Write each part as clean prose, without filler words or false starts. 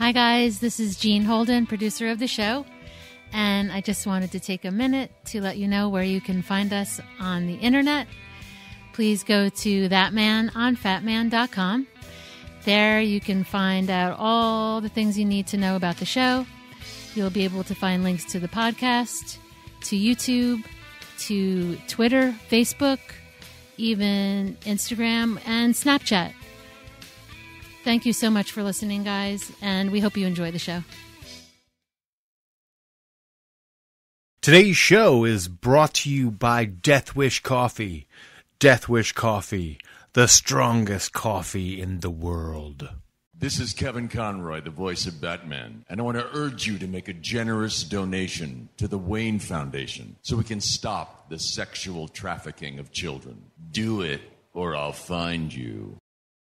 Hi guys, this is Jean Holden, producer of the show, and I just wanted to take a minute to let you know where you can find us on the internet. Please go to ThatMan on Fatman.com. There you can find out all the things you need to know about the show. You'll be able to find links to the podcast, to YouTube, to Twitter, Facebook, even Instagram and Snapchat. Thank you so much for listening, guys, and we hope you enjoy the show. Today's show is brought to you by Death Wish Coffee. Death Wish Coffee, the strongest coffee in the world. This is Kevin Conroy, the voice of Batman, and I want to urge you to make a generous donation to the Wayne Foundation so we can stop the sexual trafficking of children. Do it, or I'll find you.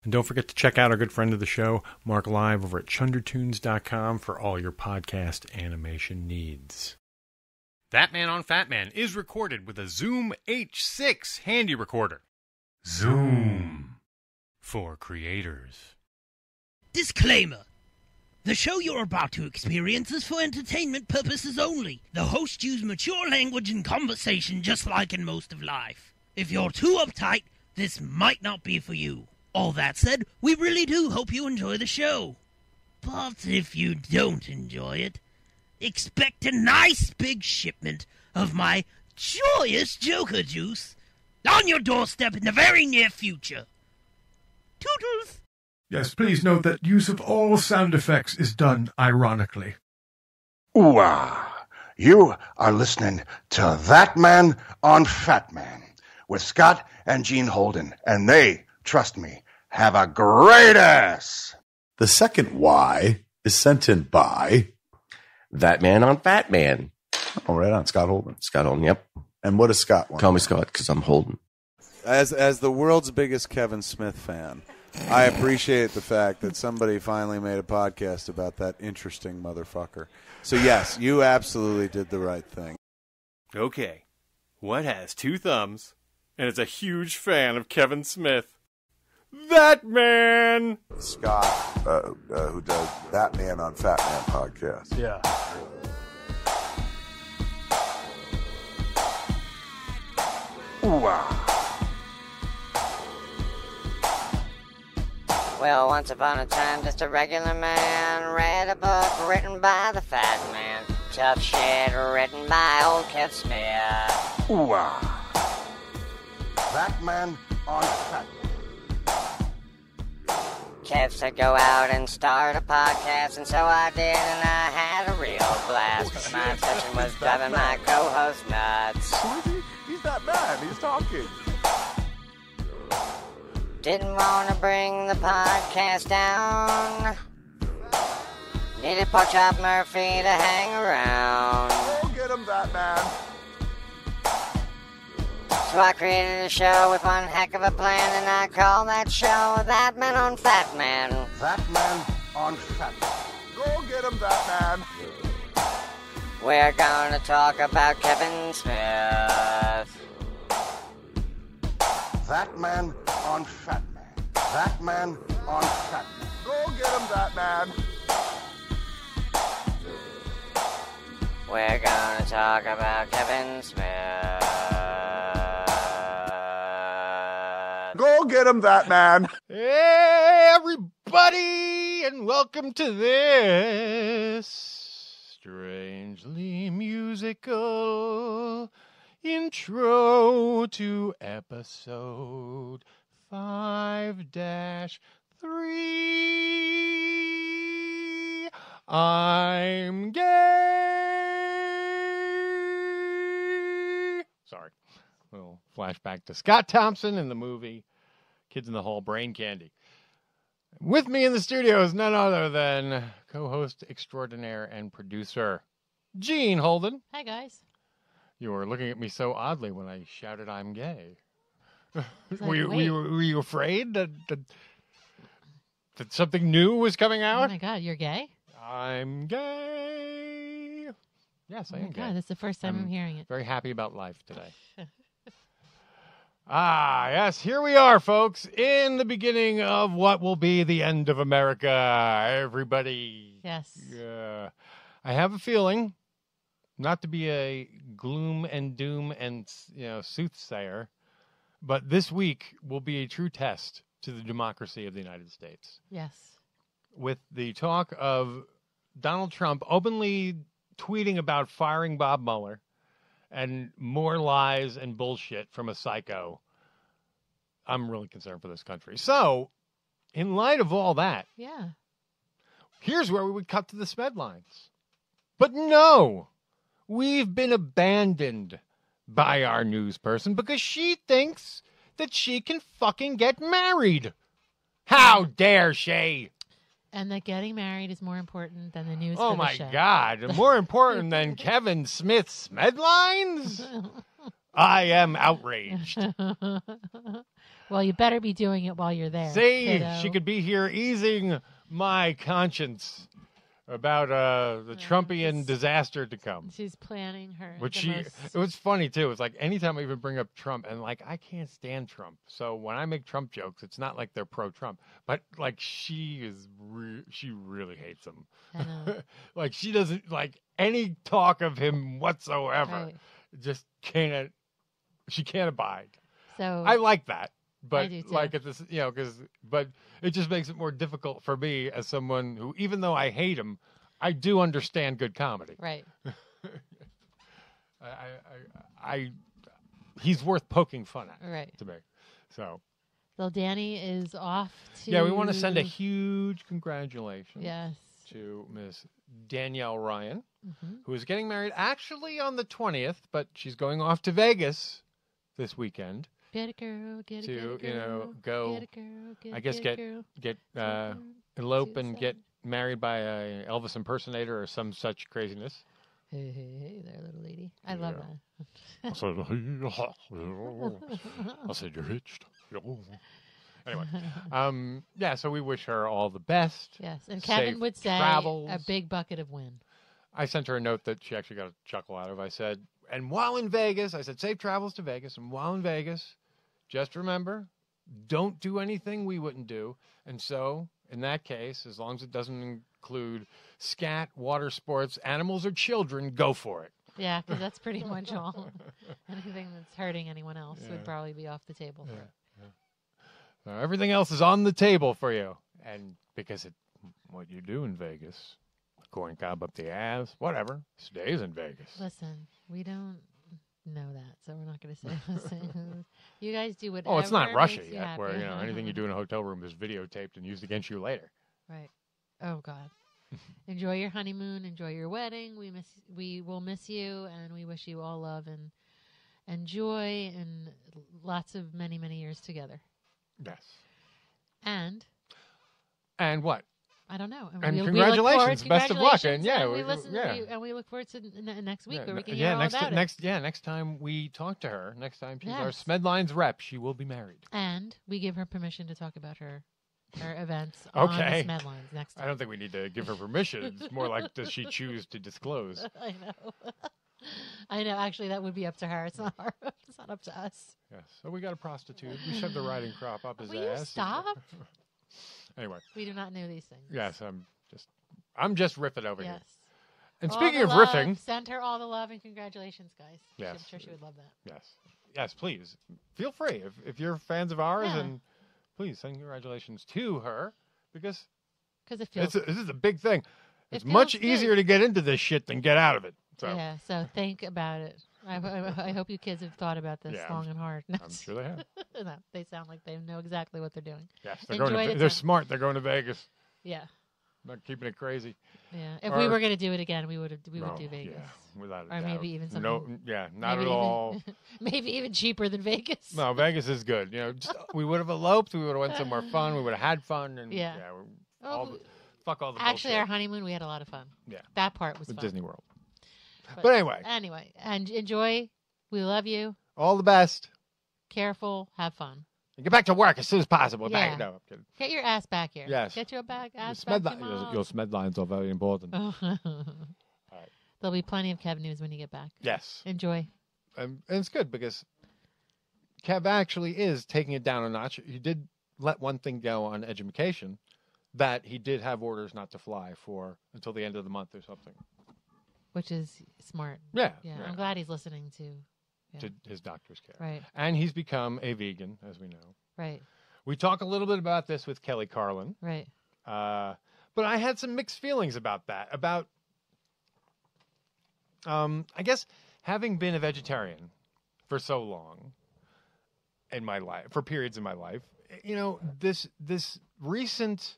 And don't forget to check out our good friend of the show, Mark Live, over at chundertunes.com for all your podcast animation needs. ThatMan on Fatman is recorded with a Zoom H6 handy recorder. Zoom for creators. Disclaimer. The show you're about to experience is for entertainment purposes only. The hosts use mature language and conversation just like in most of life. If you're too uptight, this might not be for you. All that said, we really do hope you enjoy the show. But if you don't enjoy it, expect a nice big shipment of my joyous Joker juice on your doorstep in the very near future. Toodles! Yes, please note that use of all sound effects is done ironically. Ooh-ah. You are listening to ThatMan on Fatman with Scott and Jean Holden, and they, trust me, have a great ass. The second Y is sent in by ThatMan on Fatman. Oh, right on. Scott Holden. Scott Holden, yep. And what does Scott want? Call me Scott because I'm Holden. As the world's biggest Kevin Smith fan, I appreciate the fact that somebody finally made a podcast about that interesting motherfucker. So, yes, you absolutely did the right thing. Okay, what has two thumbs and is a huge fan of Kevin Smith? ThatMan! Scott, who does ThatMan on Fatman podcast. Yeah. Ooh-ah. Well, once upon a time, just a regular man read a book written by the Fat Man. Tough shit written by old Kev Smith. Ooh-ah. ThatMan on Fatman. Kev said go out and start a podcast, and so I did, and I had a real blast. But my obsession was driving my co-host nuts. Who is he? He's that man. He's talking. Didn't want to bring the podcast down. Needed Porkchop Murphy to hang around. Go get him, that man. So I created a show with one heck of a plan, and I call that show ThatMan on Fatman. ThatMan on Fatman. Go get him, that man. We're gonna talk about Kevin Smith. ThatMan on Fatman. ThatMan on Fatman. Go get him, that man. We're gonna talk about Kevin Smith. Go get him, that man. Hey, everybody, and welcome to this strangely musical intro to episode 5-3. I'm gay. Sorry. Little flashback to Scott Thompson in the movie Kids in the Hall, Brain Candy. With me in the studio is none other than co-host extraordinaire and producer Jean Holden. Hi, guys. You were looking at me so oddly when I shouted I'm gay. Were you afraid that something new was coming out? Oh, my God, you're gay? I'm gay. Yes, I am gay. God, that's the first time I'm hearing it. Very happy about life today. Ah, yes, here we are, folks, in the beginning of what will be the end of America. Everybody. Yes. I have a feeling, not to be a gloom and doom and soothsayer, but this week will be a true test to the democracy of the United States. Yes. With the talk of Donald Trump openly tweeting about firing Bob Mueller and more lies and bullshit from a psycho, I'm really concerned for this country. So, in light of all that, here's where we would cut to the SMED lines. But no, we've been abandoned by our news person because she thinks that she can fucking get married. How dare she? And that getting married is more important than the news. Oh, my God. More important than Kevin Smith's Medlines? I am outraged. Well, you better be doing it while you're there. See, kiddo. she could be here easing my conscience about the Trumpian disaster to come. She's planning her. It was funny, too. It's like anytime I even bring up Trump, and like I can't stand Trump. So when I make Trump jokes, it's not like they're pro-Trump, but like she really hates him. I know. Like she doesn't like any talk of him whatsoever. Right. Just can't. She can't abide. So I like that. But I do too. like at this, but it just makes it more difficult for me as someone who, even though I hate him, I do understand good comedy. Right. He's worth poking fun at. Right. To me. So Danny is off to. Yeah, we want to send a huge congratulations. Yes. To Miss Danielle Ryan, who is getting married actually on the 20th, but she's going off to Vegas this weekend. Get a girl, get a girl. Go. Get a girl, get elope and get married by a Elvis impersonator or some such craziness. Hey there, little lady. I love that. I said you're hitched. Anyway, so we wish her all the best. Yes, and Kevin would say a big bucket of wind. I sent her a note that she actually got a chuckle out of. I said, and while in Vegas, I said, safe travels to Vegas. And while in Vegas, just remember, don't do anything we wouldn't do. And so, in that case, as long as it doesn't include scat, water sports, animals, or children, go for it. Yeah, because that's pretty much all. Anything that's hurting anyone else would probably be off the table. Yeah. So everything else is on the table for you. And because what you do in Vegas, corn cob up the ass, whatever, stays in Vegas. Listen, we don't know that, so we're not going to say. You guys do whatever. Oh, it's not Russia yet, happy. where anything you do in a hotel room is videotaped and used against you later. Right. Oh God. Enjoy your honeymoon. Enjoy your wedding. We will miss you, and we wish you all love and joy and lots of many years together. Yes. And what? I don't know. And congratulations. Best of luck. And we look forward to next week where we can hear all about it. Next time we talk to her, next time she's our Smedlines rep, she will be married. And we give her permission to talk about her events on the Smedlines next time. I don't think we need to give her permission. It's more like, does she choose to disclose? I know. Actually, that would be up to her. It's not her. It's not up to us. Yes. So we got a prostitute. We shoved the riding crop up his Will ass. You stop? Anyway. We do not know these things. Yes, I'm just riffing over here. Yes. And all speaking of love, riffing, send her all the love and congratulations, guys. Yes. I'm sure she would love that. Yes, please. Feel free if you're fans of ours, and please send congratulations to her because it feels this is a big thing. It's much easier to get into this shit than get out of it. So. Yeah, so think about it. I hope you kids have thought about this long and hard. I'm sure they have. No, they sound like they know exactly what they're doing. Yes, they're smart. They're going to Vegas. Yeah. Not keeping it crazy. Yeah. If we were going to do it again, we would do Vegas. Yeah, without a doubt. Or maybe even something. No, not at all. Maybe even cheaper than Vegas. No, Vegas is good. We would have eloped. We would have went somewhere fun. We would have had fun. And fuck all the Actually, bullshit. our honeymoon, we had a lot of fun. Yeah. That part was fun. Disney World. But anyway. Anyway, and enjoy. We love you. All the best. Careful. Have fun. And get back to work as soon as possible. Yeah. No, I'm kidding. Get your ass back here. Yes. Get your ass back to Mom. Your Smedlines are very important. All right. There'll be plenty of Kev news when you get back. Yes. Enjoy. And it's good because Kev actually is taking it down a notch. He did let one thing go on education, that he did have orders not to fly for until the end of the month or something. Which is smart. Yeah. I'm glad he's listening to his doctor's care. Right. And he's become a vegan, as we know. Right. We talk a little bit about this with Kelly Carlin. Right. But I had some mixed feelings about that. About, I guess, having been a vegetarian for so long in my life, for periods in my life, this recent,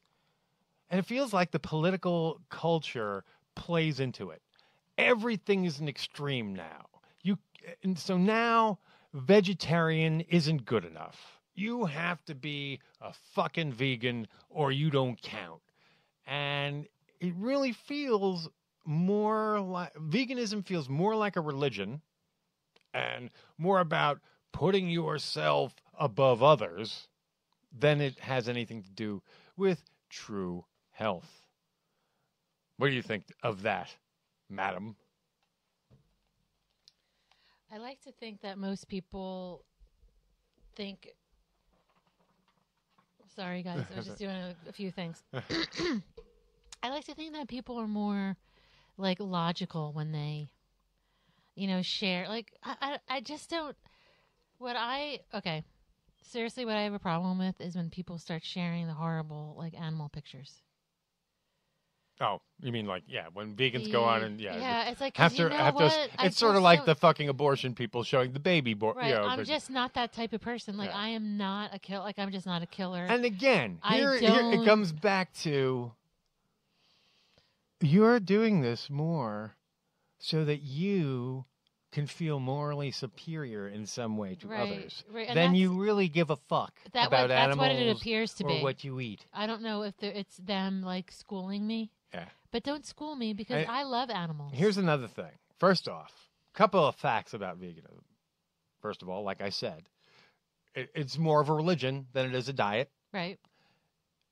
and it feels like the political culture plays into it. Everything is an extreme now. And so now vegetarian isn't good enough. You have to be a fucking vegan or you don't count. And it really feels more like, veganism feels more like a religion and more about putting yourself above others than it has anything to do with true health. What do you think of that, madam? I like to think that most people think... Sorry, guys. I was just doing a few things. I like to think that people are more, like, logical when they, share. Like, I just don't... Okay. Seriously, what I have a problem with is when people start sharing the horrible, like, animal pictures. Oh, you mean like, when vegans go on and, Yeah, it's like, it's sort of like the fucking abortion people showing the baby. Right, I'm just not that type of person. Like, I am not a killer. Like, I'm just not a killer. And again, here it comes back to, you're doing this more so that you can feel morally superior in some way to others. Right. Then you really give a fuck about animals. That's what it appears to be. Or what you eat. I don't know if it's them, like, schooling me. Yeah. But don't school me because I love animals. Here's another thing. First off, a couple of facts about veganism. First of all, like I said, it's more of a religion than it is a diet. Right.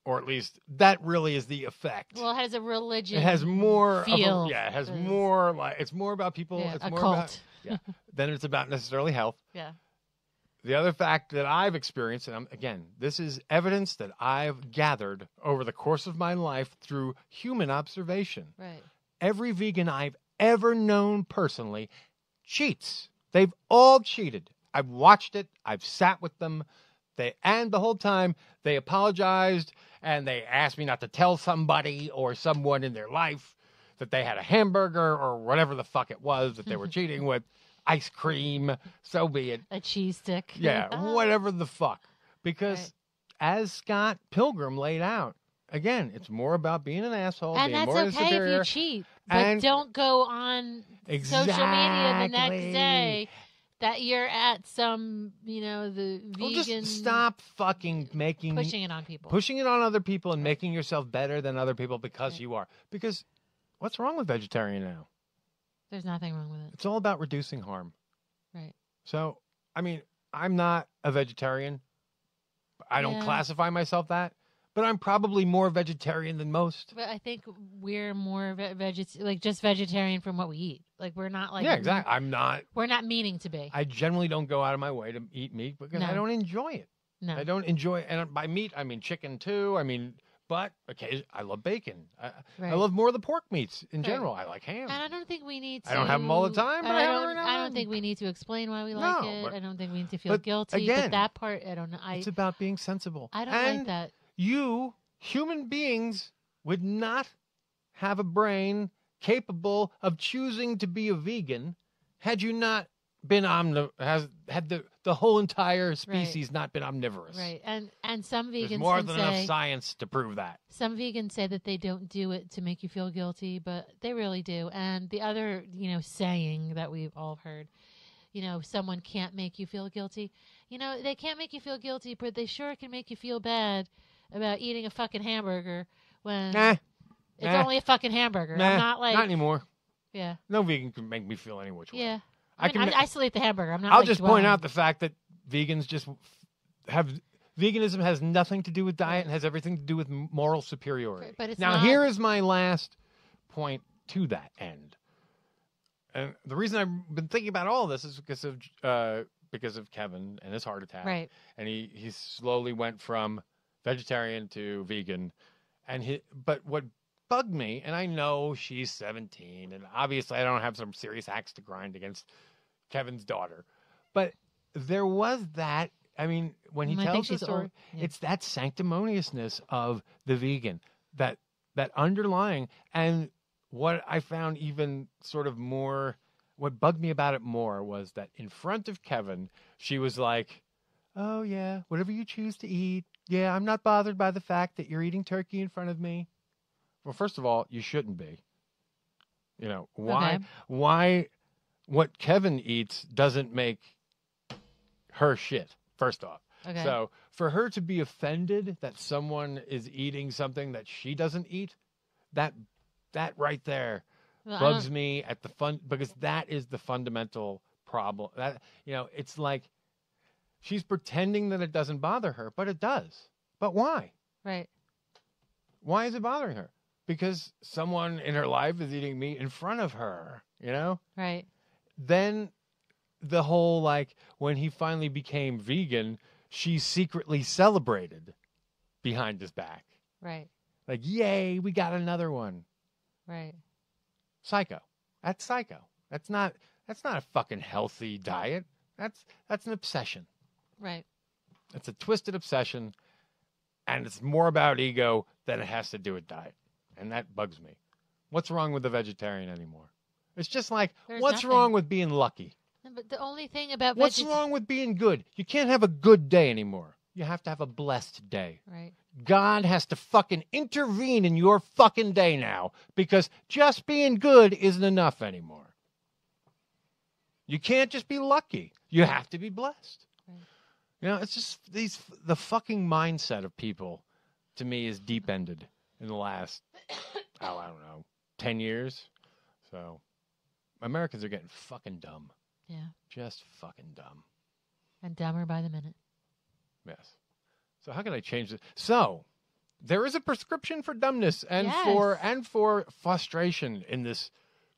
Or at least that really is the effect. Well, it has a religion. It has more feel. It has more like, it's more about people. Yeah, it's a more cult. about than it's about necessarily health. Yeah. The other fact that I've experienced, and again, this is evidence that I've gathered over the course of my life through human observation. Right. Every vegan I've ever known personally cheats. They've all cheated. I've watched it. I've sat with them. And the whole time they apologized and they asked me not to tell somebody or someone in their life that they had a hamburger or whatever the fuck it was that they were cheating with. Ice cream, so be it. A cheese stick. Yeah, whatever the fuck. Because as Scott Pilgrim laid out, again, it's more about being an asshole, and being that's more okay superior. if you cheat, but don't go on social media the next day that you're at some, the vegan. Well, just stop fucking pushing it on people. Pushing it on other people and making yourself better than other people because you are. Because what's wrong with vegetarian now? There's nothing wrong with it. It's all about reducing harm. Right. So, I mean, I'm not a vegetarian. I don't classify myself that, but I'm probably more vegetarian than most. But I think we're more just vegetarian from what we eat. Like, we're not like... Yeah, exactly. We're not meaning to be. I generally don't go out of my way to eat meat because I don't enjoy it. No. I don't enjoy... And by meat, I mean chicken, too. I mean... But occasionally, I love bacon. I love more of the pork meats in general. I like ham. And I don't think we need to... I don't have them all the time, but I don't think we need to explain why we like it. I don't think we need to feel guilty. Again, but that part, I don't know. It's about being sensible. I don't like that. You, human beings, would not have a brain capable of choosing to be a vegan had you not been had the whole entire species not been omnivorous. Right. And some vegans There's more than enough science to prove that. Some vegans say that they don't do it to make you feel guilty, but they really do. And the other, saying that we've all heard, someone can't make you feel guilty. They can't make you feel guilty, but they sure can make you feel bad about eating a fucking hamburger when it's only a fucking hamburger. I'm not like... Not anymore. Yeah. No vegan can make me feel any which way. Yeah. I still eat the hamburger. I'm not. I'll just point out the fact that vegans just have veganism has nothing to do with diet and has everything to do with moral superiority. But it's now, not... here is my last point to that end. And the reason I've been thinking about all of this is because of because of Kevin and his heart attack. Right. And he slowly went from vegetarian to vegan. But what bugged me, and I know she's 17, and obviously I don't have some serious axe to grind against Kevin's daughter, but there was that. I mean, when he tells the story, it's that sanctimoniousness of the vegan, that underlying. And what I found even sort of more, what bugged me about it more was that in front of Kevin, she was like, oh yeah, whatever you choose to eat. Yeah, I'm not bothered by the fact that you're eating turkey in front of me. Well, first of all, you shouldn't be. You know, why what Kevin eats doesn't make her shit, first off. Okay. So for her to be offended that someone is eating something that she doesn't eat, that right there bugs me at the because that is the fundamental problem. That, you know, it's like she's pretending that it doesn't bother her, but it does. But why? Right. Why is it bothering her? Because someone in her life is eating meat in front of her, you know? Right. Then the whole, like, when he finally became vegan, she secretly celebrated behind his back. Right. Like, yay, we got another one. Right. Psycho. That's psycho. That's not a fucking healthy diet. That's an obsession. Right. It's a twisted obsession, and it's more about ego than it has to do with diet. And that bugs me. What's wrong with the vegetarian anymore? It's just like, what's wrong with being lucky? No, but the only thing about What's wrong with being good? You can't have a good day anymore. You have to have a blessed day. Right. God has to fucking intervene in your fucking day now, because just being good isn't enough anymore. You can't just be lucky. You have to be blessed. Right. You know, it's just the fucking mindset of people, to me, is deep-ended in the last, I don't know, 10 years. So Americans are getting fucking dumb. Yeah. Just fucking dumb. And dumber by the minute. Yes. So how can I change this? So there is a prescription for dumbness and for frustration in this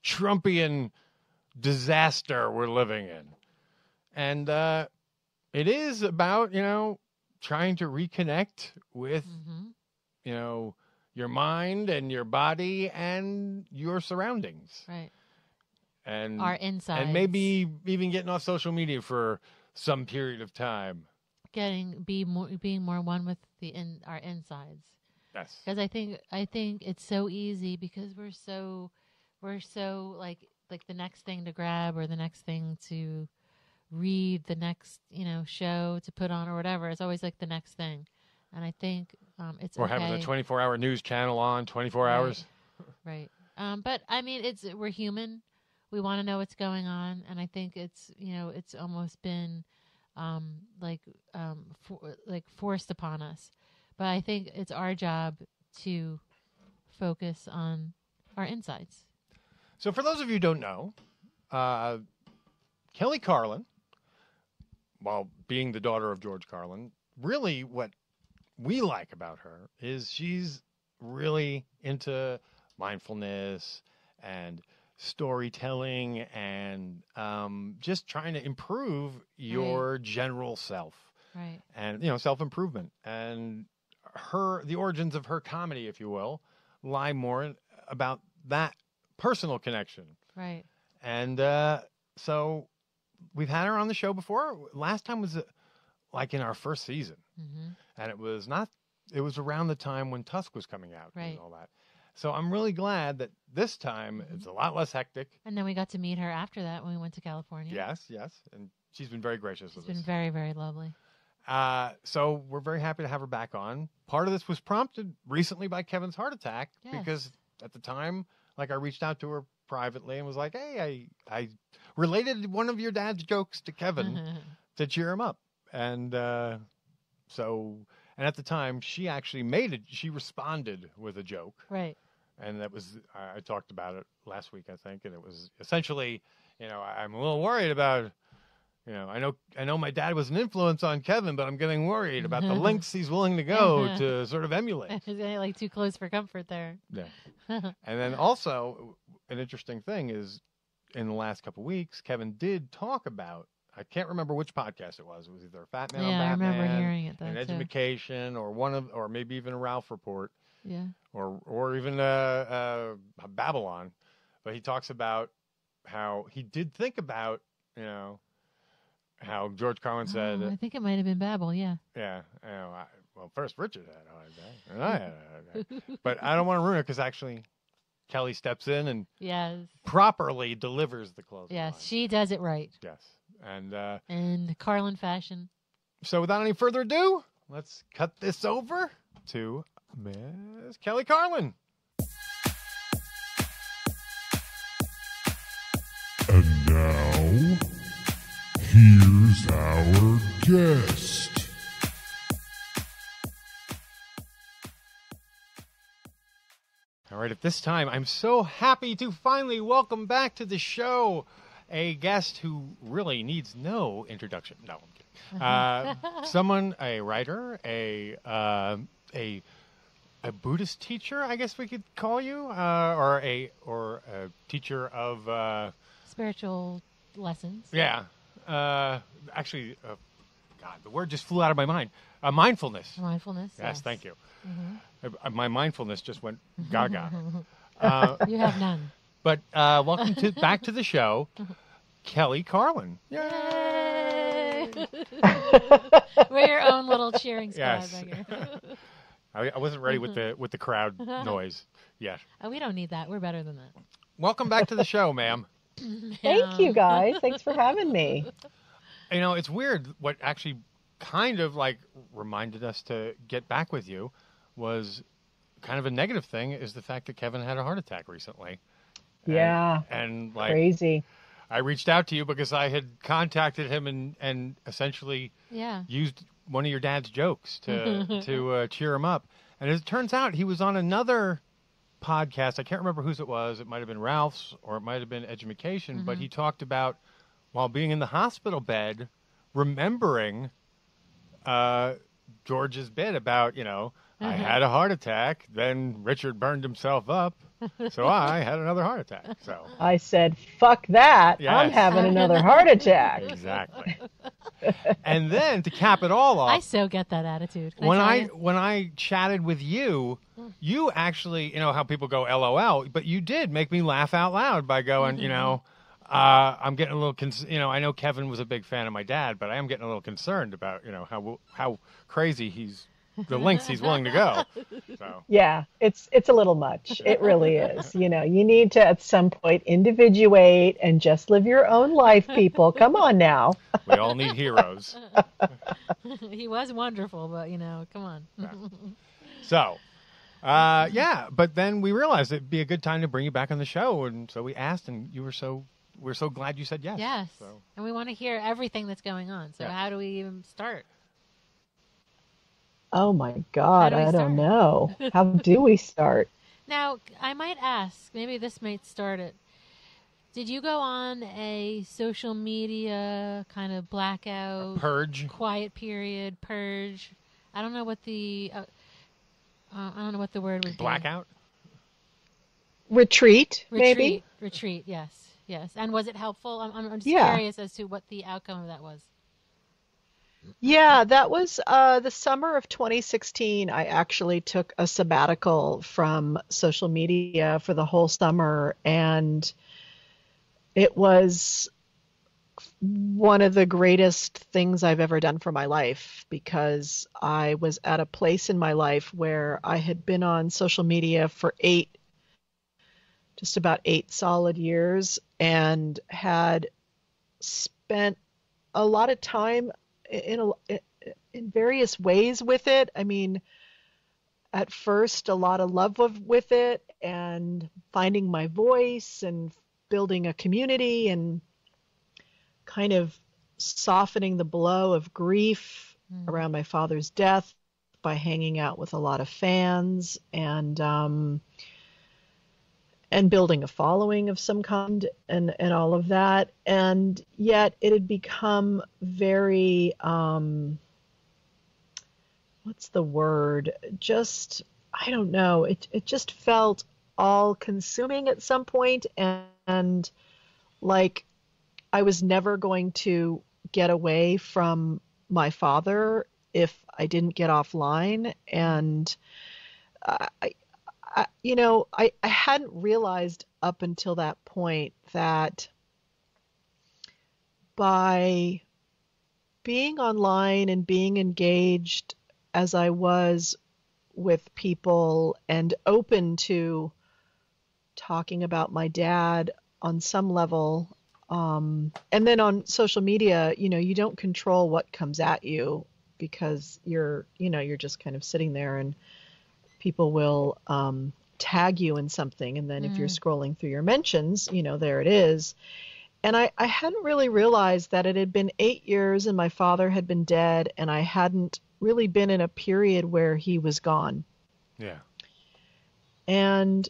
Trumpian disaster we're living in. And it is about, you know, trying to reconnect with, you know, your mind and your body and your surroundings. Right. And our insides. And maybe even getting off social media for some period of time. Being more one with our insides. Yes. Because I think it's so easy because we're so like the next thing to grab or the next thing to read, the next, you know, show to put on or whatever. It's always like the next thing. And I think it's or having a 24-hour news channel on 24 hours. Right. But I mean, we're human. We want to know what's going on, and I think it's, you know, it's almost been forced upon us. But I think it's our job to focus on our insides. So for those of you who don't know, Kelly Carlin, while being the daughter of George Carlin, really what we like about her is she's really into mindfulness and storytelling and just trying to improve your general self. Right. And, you know, self-improvement. And the origins of her comedy, if you will, lie more about that personal connection. Right. And so we've had her on the show before. Last time was like in our first season. Mm-hmm. And it was around the time when Tusk was coming out and all that. So I'm really glad that this time it's a lot less hectic. And then we got to meet her after that when we went to California. Yes. And she's been very gracious with us. She's been very, very lovely. So we're very happy to have her back on. Part of this was prompted recently by Kevin's heart attack because at the time, like, I reached out to her privately and was like, hey, I related one of your dad's jokes to Kevin to cheer him up. And and at the time, she actually she responded with a joke. Right. And that was, I talked about it last week, I think, and it was essentially, you know, I'm a little worried about, you know, I know my dad was an influence on Kevin, but I'm getting worried about the lengths he's willing to go to sort of emulate. He's getting like too close for comfort there. Yeah. And then also, an interesting thing is, in the last couple of weeks, Kevin did talk about I can't remember which podcast it was. It was either Fatman on Yeah, I remember Batman, hearing it, though, an too. Education, or maybe even a Ralph Report. Yeah. Or even Babylon. But he talks about how he did think about, how George Carlin said. I think it might have been Babel, yeah. Yeah. Well, first Richard had a heart attack, and I had a heart attack. But I don't want to ruin it because actually Kelly steps in and properly delivers the closing line. She does it right. Yes. And Carlin fashion. So without any further ado, let's cut this over to Miss Kelly Carlin. And now, here's our guest. All right, at this time, I'm so happy to finally welcome back to the show a guest who really needs no introduction. No, I'm kidding. Someone, a writer, a Buddhist teacher, I guess we could call you, or a teacher of spiritual lessons. Yeah, actually, God, the word just flew out of my mind. Mindfulness. Mindfulness. Yes, thank you. Mm-hmm. My mindfulness just went gaga. You have none. But welcome back to the show, Kelly Carlin. Yay! We're your own little cheering squad back here. I wasn't ready with the crowd noise yet. Oh, we don't need that. We're better than that. Welcome back to the show, ma'am. Thank you, guys. Thanks for having me. It's weird. What actually kind of like reminded us to get back with you was kind of a negative thing is the fact that Kevin had a heart attack recently. Yeah. And like crazy. I reached out to you because I had contacted him and essentially used one of your dad's jokes to cheer him up. And as it turns out, he was on another podcast. I can't remember whose it was. It might have been Ralph's or it might have been Education. But he talked about, while being in the hospital bed, remembering George's bit about, I had a heart attack, then Richard burned himself up, so I had another heart attack. So I said, fuck that. Yes. I'm having another heart attack. Exactly. And then to cap it all off, I so get that attitude. When I chatted with you, you actually, how people go LOL, but you did make me laugh out loud by going, I'm getting a little, I know Kevin was a big fan of my dad, but I am getting a little concerned about, how crazy the lengths he's willing to go. So. Yeah, it's a little much. It really is. You need to at some point individuate and just live your own life, people. Come on now. We all need heroes. He was wonderful, but come on. Yeah. So, but then we realized it'd be a good time to bring you back on the show, and so we asked, and we're so glad you said yes. Yes, so. And we want to hear everything that's going on. So how do we even start? Oh my God, I don't know. How do we start? Now, I might ask, maybe this might start it. Did you go on a social media kind of blackout, purge, quiet period, purge? I don't know what the word would be. Blackout? Retreat, maybe? Retreat, yes. And was it helpful? I'm just curious as to what the outcome of that was. Yeah, that was the summer of 2016. I actually took a sabbatical from social media for the whole summer, and it was one of the greatest things I've ever done for my life, because I was at a place in my life where I had been on social media for just about 8 solid years, and had spent a lot of time in various ways with it. I mean, at first, a lot of love with it, and finding my voice and building a community, and kind of softening the blow of grief around my father's death by hanging out with a lot of fans, and building a following of some kind, and all of that. And yet it had become very, what's the word? Just, I don't know. It just felt all consuming at some point, and like I was never going to get away from my father if I didn't get offline. And I hadn't realized up until that point that by being online and being engaged as I was with people and open to talking about my dad on some level, and then on social media, you don't control what comes at you because you're just kind of sitting there and people will tag you in something. And then if you're scrolling through your mentions, there it is. And I hadn't really realized that it had been 8 years and my father had been dead, and I hadn't really been in a period where he was gone. Yeah. And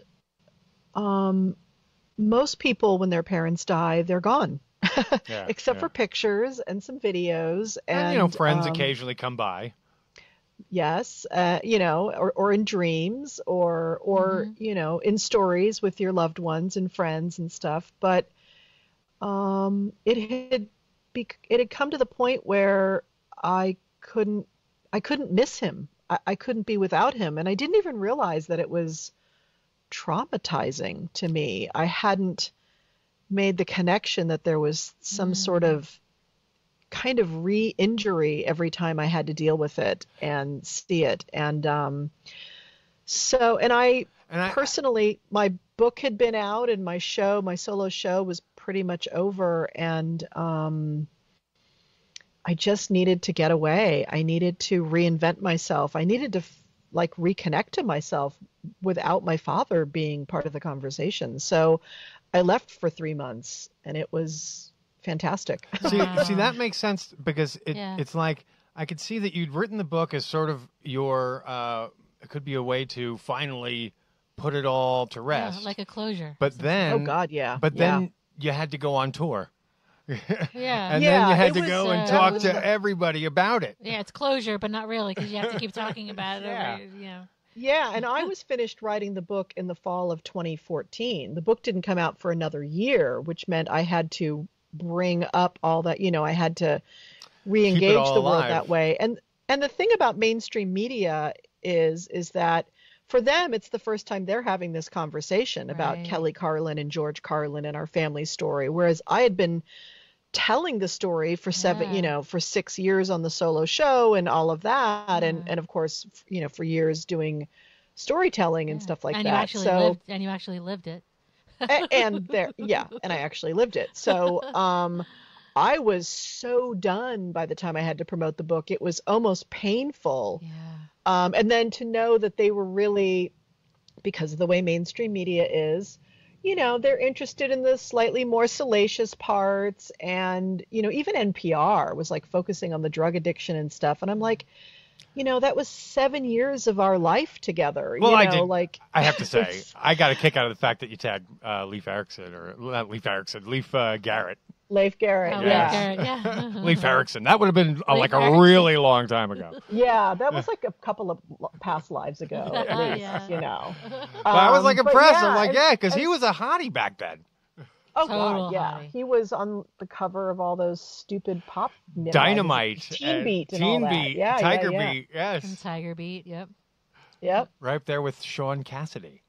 most people, when their parents die, they're gone. Yeah, Except for pictures and some videos. And friends occasionally come by. Yes, or in dreams or in stories with your loved ones and friends and stuff. But it had come to the point where I couldn't miss him. I couldn't be without him, and I didn't even realize that it was traumatizing to me. I hadn't made the connection that there was some sort of kind of re-injury every time I had to deal with it and see it. And I personally, my book had been out and my solo show was pretty much over, and I just needed to get away. I needed to reinvent myself. I needed to reconnect to myself without my father being part of the conversation. So I left for 3 months, and it was fantastic. See, that makes sense because it's like I could see that you'd written the book as sort of your it could be a way to finally put it all to rest, like a closure. But then, oh God, yeah. But then you had to go on tour. Yeah. And then you had to go and talk to everybody about it. Yeah, it's closure, but not really, because you have to keep talking about it. Yeah, and I was finished writing the book in the fall of 2014. The book didn't come out for another year, which meant I had to bring up all that, I had to re-engage the world that way. And the thing about mainstream media is that for them, it's the first time they're having this conversation about Kelly Carlin and George Carlin and our family story, whereas I had been telling the story for 6 years on the solo show and all of that, and of course, for years doing storytelling and stuff like and that. You actually lived it. and I actually lived it. So I was so done by the time I had to promote the book. It was almost painful. Yeah. And then to know that they were really, because of the way mainstream media is, they're interested in the slightly more salacious parts. And, even NPR was focusing on the drug addiction and stuff. And I'm like, that was 7 years of our life together. Well, I have to say, I got a kick out of the fact that you tagged Leif Garrett. Leif Garrett, yeah. Leif Erikson. That would have been a really long time ago. Yeah, that was a couple of past lives ago, at least, Well, I was impressed. I'm because he was a hottie back then. Oh, God, yeah. Hottie. He was on the cover of all those stupid pop Dynamite, Teen Beat, and all that. Yeah, Tiger Beat, yes. And Tiger Beat, yep. Right up there with Sean Cassidy.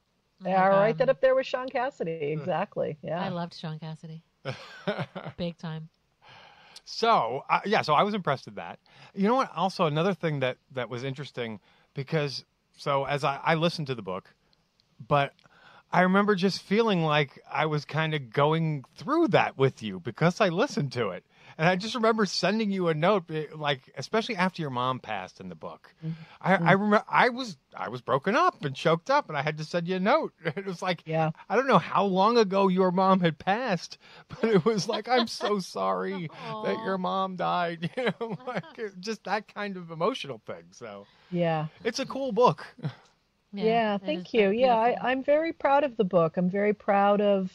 Yeah, right up there with Sean Cassidy, exactly. Yeah, I loved Sean Cassidy. Big time. So I was impressed with that. You know what? Also, another thing that was interesting, because as I listened to the book, but I remember just feeling like I was kind of going through that with you because I listened to it. And I just remember sending you a note, especially after your mom passed in the book. Mm-hmm. I remember I was broken up and choked up, and I had to send you a note. It was I don't know how long ago your mom had passed, but it was I'm so sorry that your mom died. Just that kind of emotional thing. So it's a cool book. Yeah, thank you. Yeah, I'm very proud of the book. I'm very proud of.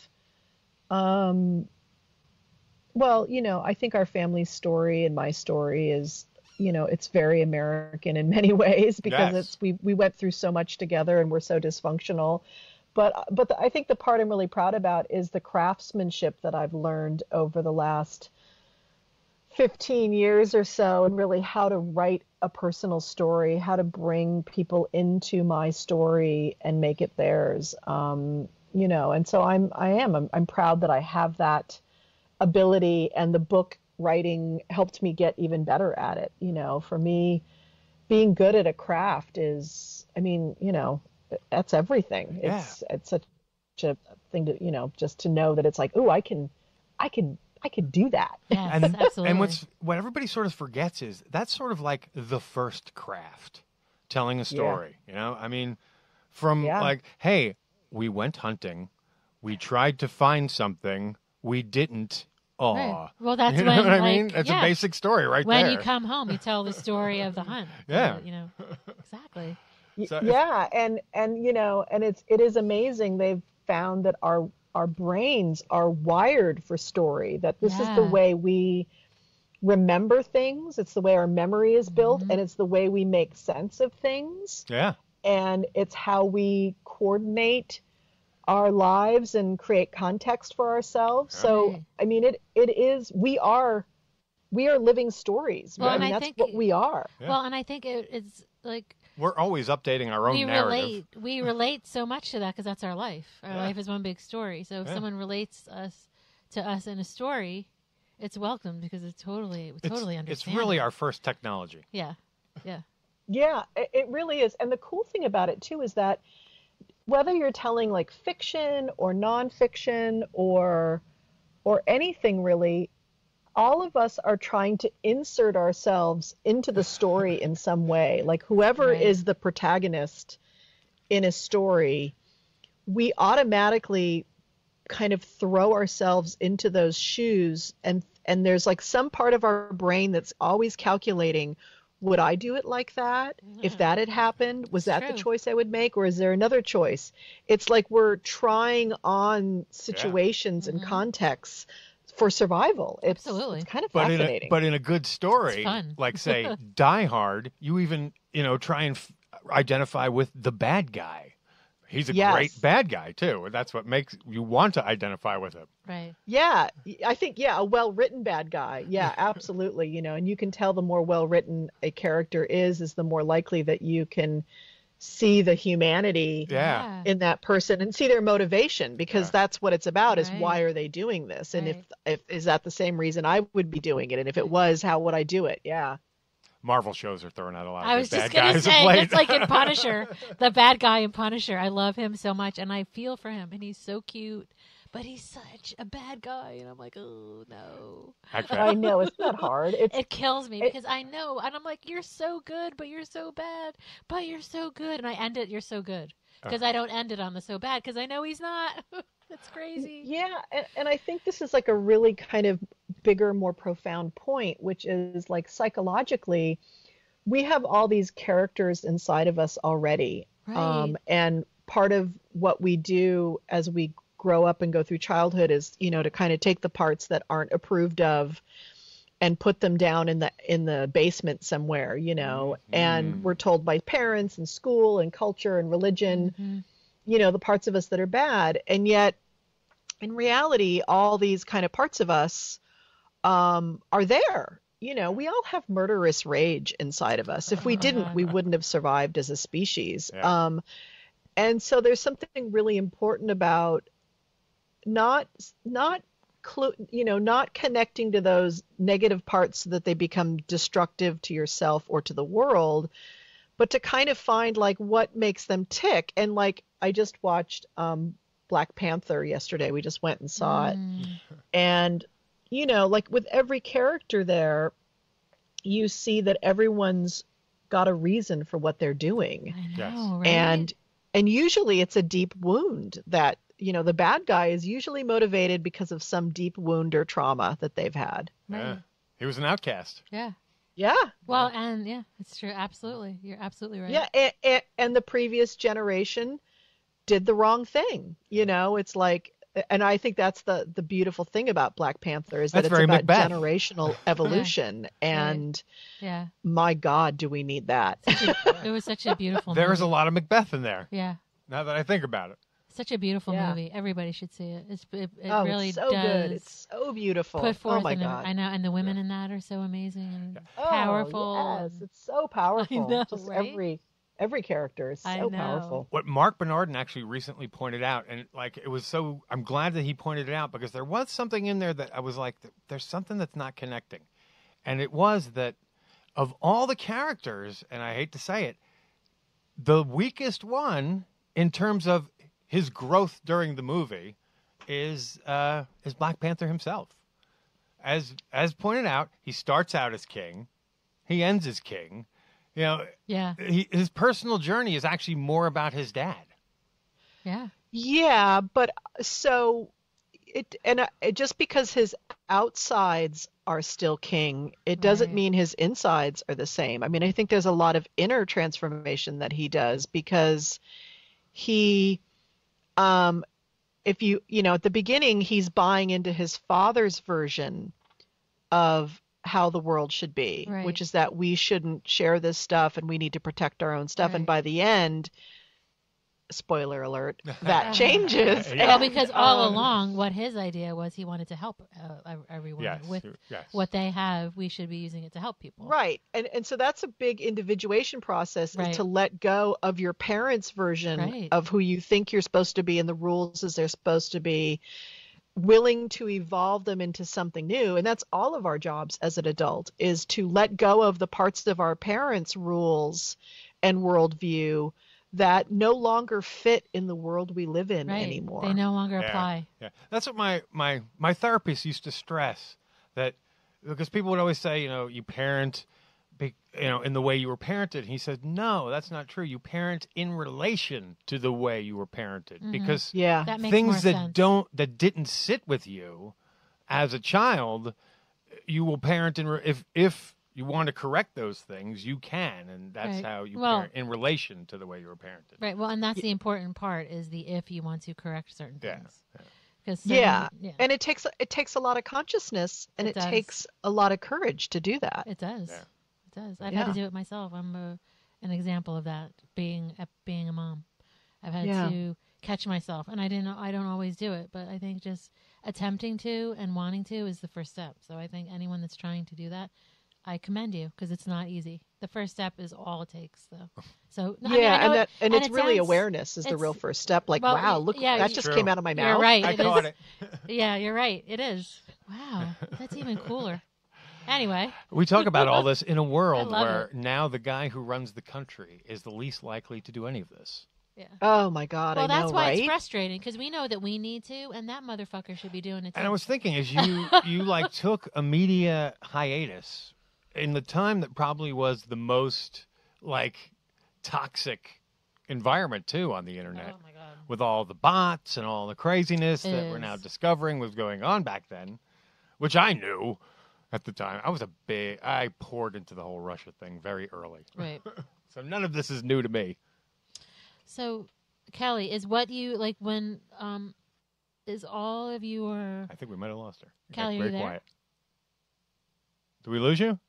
Well, I think our family's story and my story is, it's very American in many ways because we went through so much together and we're so dysfunctional. But I think the part I'm really proud about is the craftsmanship that I've learned over the last 15 years or so, and really how to write a personal story, how to bring people into my story and make it theirs. You know, and so I'm proud that I have that ability, and the book writing helped me get even better at it. You know, for me, being good at a craft is, I mean, you know, that's everything. It's such a thing to, you know, just to know that it's like, oh, I could do that. Yes, absolutely. And what everybody sort of forgets is that's sort of like the first craft, telling a story. You know, I mean, from like, hey, we went hunting, we tried to find something, we didn't. Oh, right. Well, that's you know when, what I like, mean? That's a basic story right when there. you come home, you tell the story of the hunt. Yeah. You know, exactly. So and you know, and it is amazing. They've found that our brains are wired for story, that this is the way we remember things. It's the way our memory is built, and it's the way we make sense of things. Yeah. And it's how we coordinate our lives and create context for ourselves. So, I mean, it is, we are living stories. Well, I mean, that's what we are. Yeah. Well, and I think it's like, we're always updating our own narrative. We relate so much to that because that's our life. Our life is one big story. So if someone relates to us in a story, it's welcome because we totally understand. It's really our first technology. Yeah. Yeah. Yeah, it really is. And the cool thing about it too is that whether you're telling like fiction or nonfiction or anything really, all of us are trying to insert ourselves into the story in some way. Like whoever is the protagonist in a story, we automatically kind of throw ourselves into those shoes, and there's like some part of our brain that's always calculating, would I do it like that? If that had happened, was that the choice I would make? Or is there another choice? It's like we're trying on situations and contexts for survival. Absolutely. It's kind of fascinating. But in a good story, like say Die Hard, you even, try and identify with the bad guy. He's a great bad guy too. That's what makes you want to identify with him. Right. Yeah. I think, a well-written bad guy. Yeah, absolutely. And you can tell the more well-written a character is the more likely that you can see the humanity in that person and see their motivation, because that's what it's about, is why are they doing this? And if is that the same reason I would be doing it? And if it was, how would I do it? Yeah. Marvel shows are throwing out a lot I of was bad just going to guys say, it's like in Punisher, the bad guy in Punisher. I love him so much, and I feel for him, and he's so cute, but he's such a bad guy, and I'm like, oh, no. I know, it's not hard. It kills me, because I know, and I'm like, you're so good, but you're so bad, but you're so good, and I end it, you're so good, because I don't end it on the so bad, because I know he's not. It's crazy. Yeah, and I think this is like a really kind of bigger, more profound point, which is like psychologically, we have all these characters inside of us already. Right. And part of what we do as we grow up and go through childhood is, to kind of take the parts that aren't approved of and put them down in the basement somewhere, and we're told by parents and school and culture and religion, the parts of us that are bad. And yet in reality, all these kind of parts of us are there. We all have murderous rage inside of us. If we didn't, we wouldn't have survived as a species. Yeah. And so there's something really important about not connecting to those negative parts so that they become destructive to yourself or to the world, but to kind of find like what makes them tick. And like, I just watched Black Panther yesterday. We just went and saw it. And, like with every character there, you see that everyone's got a reason for what they're doing. I know, right? And usually it's a deep wound that, the bad guy is usually motivated because of some deep wound or trauma that they've had. Yeah. He was an outcast. Yeah. Yeah. Well, and it's true. Absolutely. You're absolutely right. Yeah. And the previous generation did the wrong thing. It's like, and I think that's the beautiful thing about Black Panther is that That's it's very about Macbeth. generational evolution. And my God, do we need that? It was such a beautiful There's movie. a lot of Macbeth in there. Yeah. Now that I think about it. Such a beautiful Yeah. movie. Everybody should see it. It Oh, really it's so does. good. It's so beautiful. Put forth Oh my God. I know, and the women in that are so amazing and Oh, powerful. yes, and- it's so powerful. know, Just right? every character is I so know. powerful. What Mark Bernardin actually recently pointed out, and like it was so, I'm glad that he pointed it out because there was something in there that I was like, there's something that's not connecting. And it was that of all the characters, and I hate to say it, the weakest one in terms of his growth during the movie is Black Panther himself. As pointed out, he starts out as king, he ends as king. You know, Yeah. His personal journey is actually more about his dad. Yeah. Yeah, but so just because his outsides are still king, it doesn't Right. mean his insides are the same. I mean, I think there's a lot of inner transformation that he does because he, if you know, at the beginning, he's buying into his father's version of how the world should be, Right. which is that we shouldn't share this stuff and we need to protect our own stuff. And Right. by the end, spoiler alert, that changes. Well, And, because all along, what his idea was, he wanted to help everyone Yes, with yes. what they have. We should be using it to help people. right. And so that's a big individuation process, Right. is to let go of your parents' version Right. of who you think you're supposed to be and the rules as they're supposed to be, willing to evolve them into something new. And that's all of our jobs as an adult, is to let go of the parts of our parents' rules and worldview that no longer fit in the world we live in Right. anymore. They no longer apply. Yeah, that's what my therapist used to stress, that because people would always say, you know, you parent, in the way you were parented. He said, no, that's not true. You parent in relation to the way you were parented, because Yeah. That makes things more that sense. that didn't sit with you as a child, you will parent if you want to correct those things, you can, and that's Right. how you Well- parent in relation to the way you were parented. Right. Well, and that's the important part, is the if you want to correct certain Yeah. things. Because Yeah. And it takes a lot of consciousness, and It it does. takes a lot of courage to do that. It does. Yeah. It does. I've had to Yeah. do it myself. I'm an example of that. Being a mom, I've had Yeah. to catch myself, and I don't always do it, but I think just attempting to and wanting to is the first step. So I think anyone that's trying to do that, I commend you, because it's not easy. The first step is all it takes, though. So no, I mean, I know it- it's it really sounds- awareness is the real it's- first step. Like, well, wow, look, yeah, that you- just True. came out of my mouth. You're right. I it caught is. it. Yeah, you're right. It is. Wow, that's even cooler. Anyway, We talk about all this in a world love where it. now the guy who runs the country is the least likely to do any of this. yeah. Oh my God, Well, I know, that's why right? it's frustrating, because we know that we need to, and that motherfucker should be doing it too. And I was thinking, as you like took a media hiatus in the time that probably was the most like toxic environment too on the internet, Oh my God. with all the bots and all the craziness It that we're now is. discovering was going on back then, which I knew at the time. I poured into the whole Russia thing very early. Right. So none of this is new to me. So, Kelly, is what you like when is all of your I think we might have lost her. It Kelly, got are you very there? quiet. Did we lose you?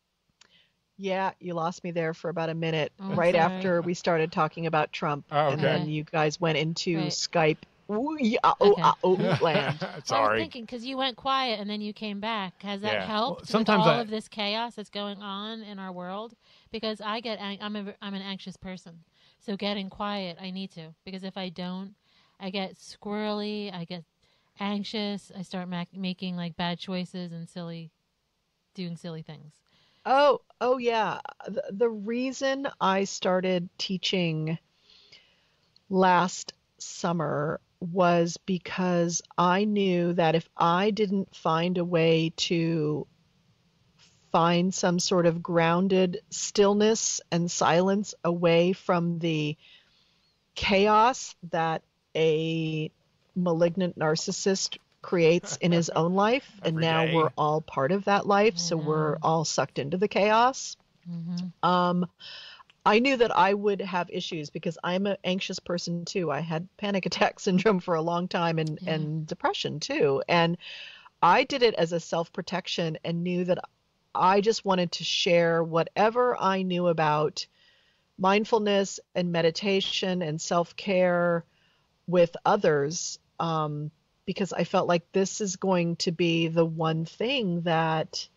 Yeah, you lost me there for about a minute, Oh, right sorry. after we started talking about Trump, Oh, and okay. then you guys went into Right. Skype. Ooh, yeah, Okay. land. Well, I was Sorry. thinking, because you went quiet and then you came back. Has that Yeah. helped Well, sometimes with all I- of this chaos that's going on in our world? Because I'm an anxious person, so getting quiet, I need to, because if I don't, I get squirrely, I get anxious, I start making like bad choices and doing silly things. Oh yeah. The reason I started teaching last summer was because I knew that if I didn't find a way to find some sort of grounded stillness and silence away from the chaos that a malignant narcissist creates in his own life, and Every now day. we're all part of that life, so we're all sucked into the chaos. I knew that I would have issues because I'm an anxious person too. I had panic attack syndrome for a long time, and depression too. And I did it as a self-protection and knew that I just wanted to share whatever I knew about mindfulness and meditation and self-care with others, because I felt like this is going to be the one thing that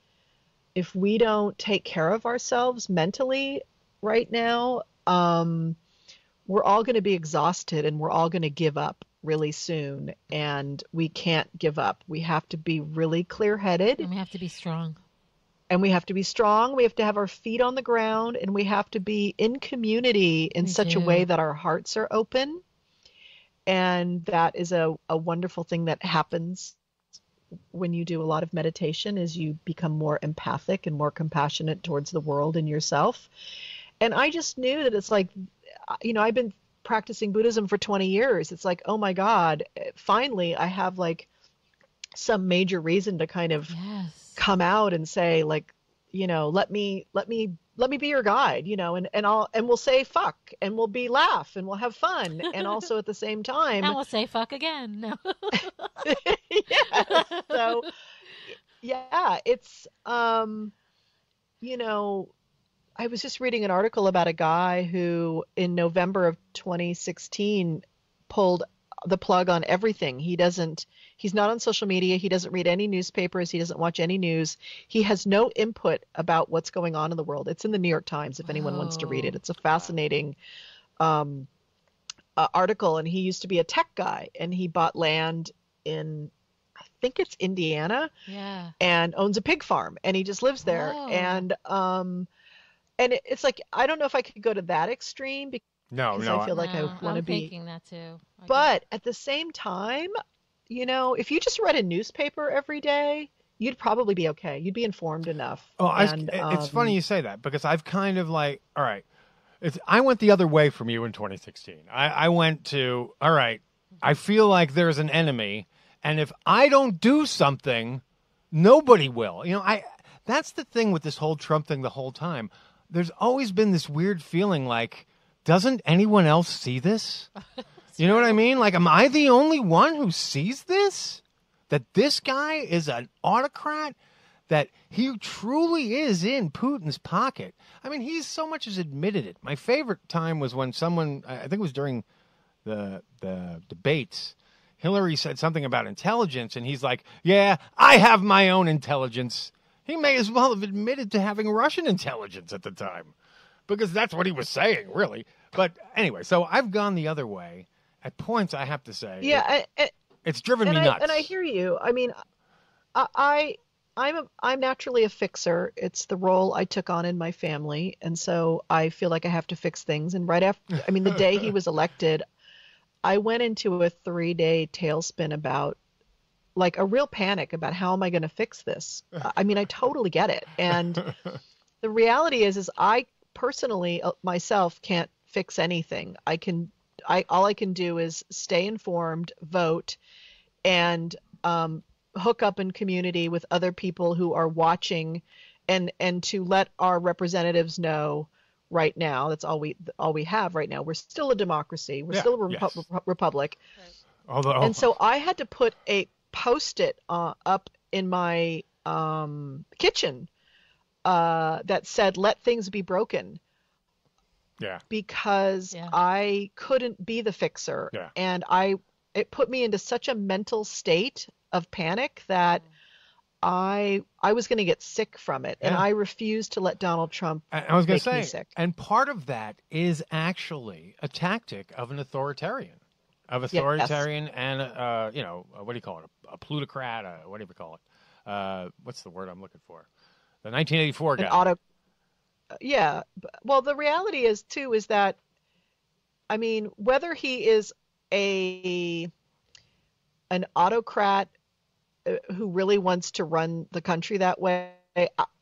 if we don't take care of ourselves mentally right now, we're all going to be exhausted and we're all going to give up really soon. And we can't give up. We have to be really clear-headed. And we have to be strong. And we have to be strong. We have to have our feet on the ground, and we have to be in community in such a way that our hearts are open. And that is a wonderful thing that happens when you do a lot of meditation, is you become more empathic and more compassionate towards the world and yourself. And I just knew that it's like, I've been practicing Buddhism for 20 years. It's like, oh my God, finally I have like some major reason to kind of come out and say, like, let me be your guide, and we'll say fuck, and we'll laugh, and we'll have fun, and also at the same time, and we'll say fuck again. No. Yeah. So, yeah, it's I was just reading an article about a guy who in November of 2016 pulled the plug on everything. He's not on social media. He doesn't read any newspapers. He doesn't watch any news. He has no input about what's going on in the world. It's in the New York Times if anyone wants to read it. It's a fascinating article. And he used to be a tech guy, and he bought land in, I think it's Indiana, and owns a pig farm, and he just lives there. And it's like, I don't know if I could go to that extreme because I feel like I want to be thinking that too. But at the same time, if you just read a newspaper every day, you'd probably be okay. You'd be informed enough. Oh, it's funny you say that, because I've kind of like, all right, I went the other way from you in 2016. I went to, all right, I feel like there's an enemy, and if I don't do something, nobody will. That's the thing with this whole Trump thing the whole time. There's always been this weird feeling like, doesn't anyone else see this? You know what I mean? Like, am I the only one who sees this? That this guy is an autocrat? That he truly is in Putin's pocket? I mean, he's so much as admitted it. My favorite time was when someone, I think it was during the debates, Hillary said something about intelligence, and he's like, yeah, I have my own intelligence. He may as well have admitted to having Russian intelligence at the time, because that's what he was saying, really. But anyway, so I've gone the other way. At points, I have to say, it's driven me nuts. And I hear you. I mean, I'm naturally a fixer. It's the role I took on in my family, and so I feel like I have to fix things. And right after, the day he was elected, I went into a 3-day tailspin about, like, a real panic about how am I going to fix this? I totally get it. And the reality is I personally myself can't fix anything. All I can do is stay informed, vote, and hook up in community with other people who are watching, and to let our representatives know right now. That's all we have right now. We're still a democracy. We're still a republic. Although, and so I had to put a Post-it up in my kitchen that said, let things be broken. Yeah. Because I couldn't be the fixer. Yeah. And it put me into such a mental state of panic that I was going to get sick from it. And I refused to let Donald Trump make me sick. And part of that is actually a tactic of an authoritarian. And, what do you call it? A plutocrat, what do you call it? What's the word I'm looking for? The 1984 guy. Yeah. Well, the reality is that, whether he is an autocrat who really wants to run the country that way,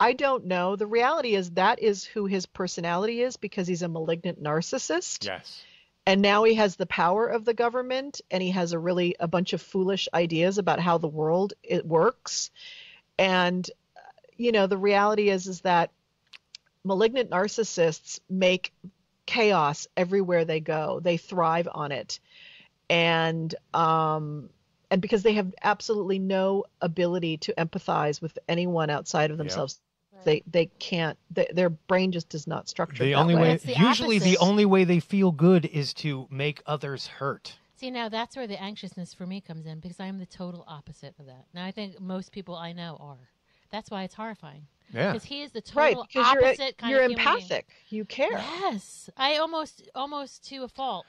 I don't know. The reality is that is who his personality is, because he's a malignant narcissist. Yes. And now he has the power of the government, and he has a bunch of foolish ideas about how the world works. And, the reality is that malignant narcissists make chaos everywhere they go. They thrive on it. And because they have absolutely no ability to empathize with anyone outside of themselves. They can't, their brain just does not structure the that only way. The Usually opposite. the only way they feel good is to make others hurt. See, now that's where the anxiousness for me comes in, because I am the total opposite of that. Now, I think most people I know are. That's why it's horrifying. Yeah. Because he is the total because opposite kind you're of human being. empathic. You care. Yes. I almost to a fault.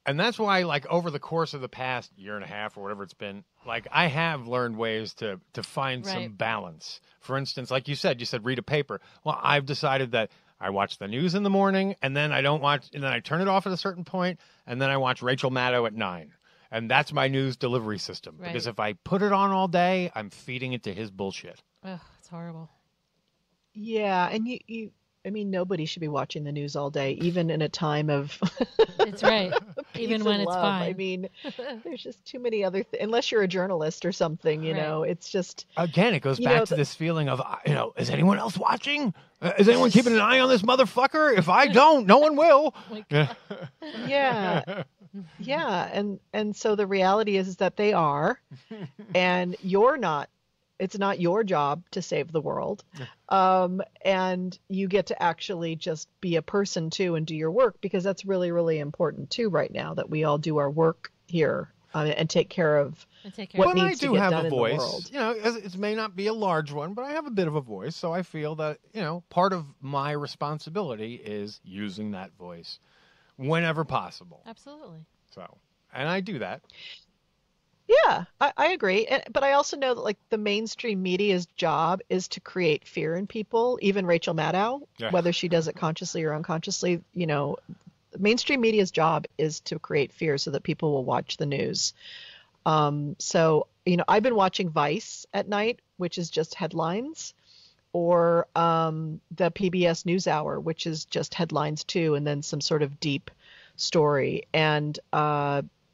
And that's why, like, over the course of the past year and a half or whatever it's been, like, I have learned ways to find some balance. For instance, like you said read a paper. Well, I've decided that I watch the news in the morning, and then I don't watch, and then I turn it off at a certain point, and then I watch Rachel Maddow at 9. And that's my news delivery system. Right. Because if I put it on all day, I'm feeding it to his bullshit. Ugh, it's horrible. Yeah, and I mean, nobody should be watching the news all day, even in a time of. It's right. Even when it's love. fine. I mean, there's just too many other unless you're a journalist or something, you know, it's just. Again, it goes back to this feeling of, is anyone else watching? Is anyone keeping an eye on this motherfucker? If I don't, no one will. Yeah. Yeah. And so the reality is that they are, and you're not. It's not your job to save the world. And you get to actually just be a person too and do your work, because that's really, really important too right now, that we all do our work here and take care of what needs to get done in the world. You know, it may not be a large one, but I have a bit of a voice. So I feel that, part of my responsibility is using that voice whenever possible. Absolutely. So, and I do that. Yeah, I agree. But I also know that, like, the mainstream media's job is to create fear in people, even Rachel Maddow, whether she does it consciously or unconsciously, mainstream media's job is to create fear so that people will watch the news. So, I've been watching Vice at night, which is just headlines, or the PBS NewsHour, which is just headlines too, and then some sort of deep story. And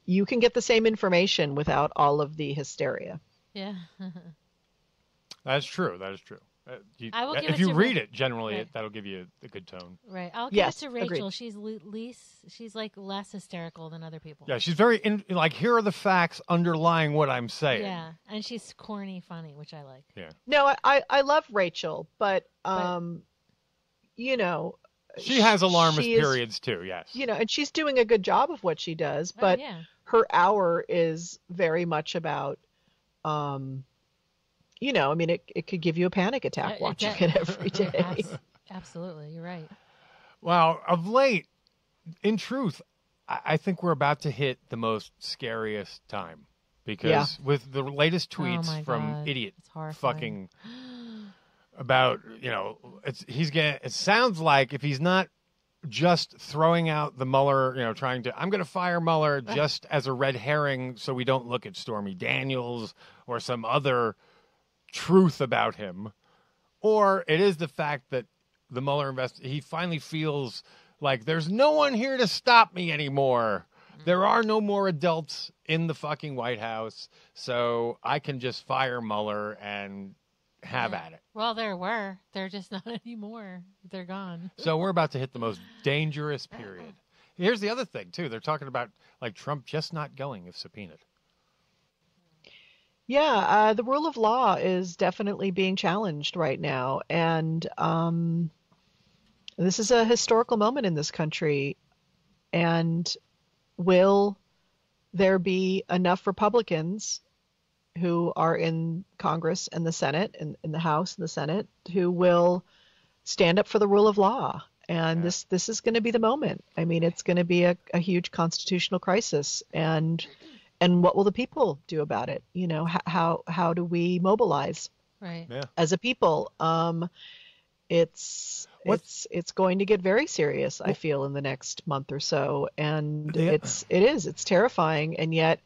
you can get the same information without all of the hysteria. Yeah. That's true. That is true. If you read it, generally, that'll give you a good tone. Right. I'll give it to Rachel. Agreed. She's like less hysterical than other people. Yeah, she's very here are the facts underlying what I'm saying. Yeah, and she's corny funny, which I like. Yeah. No, I love Rachel, but she has alarmist periods too. Yes. And she's doing a good job of what she does, but her hour is very much about it could give you a panic attack watching it every day. Absolutely, you're right. Well, of late, in truth, I think we're about to hit the most scariest time, because with the latest tweets from idiot fucking about, it sounds like if he's not just throwing out the Mueller, I'm going to fire Mueller just as a red herring so we don't look at Stormy Daniels or some other truth about him, or it is the fact that the Mueller he finally feels like there's no one here to stop me anymore. There are no more adults in the fucking White House, so I can just fire Mueller and have at it. Well, there were. They're just not anymore. They're gone. So we're about to hit the most dangerous period. Here's the other thing, too. They're talking about, like, Trump just not going if subpoenaed. Yeah, the rule of law is definitely being challenged right now. And this is a historical moment in this country. And will there be enough Republicans who are in Congress and the Senate, and in the House and the Senate, who will stand up for the rule of law? And this is going to be the moment. I mean, it's going to be a huge constitutional crisis. And what will the people do about it? How do we mobilize as a people? It's going to get very serious, I feel, in the next month or so. And it's terrifying. And yet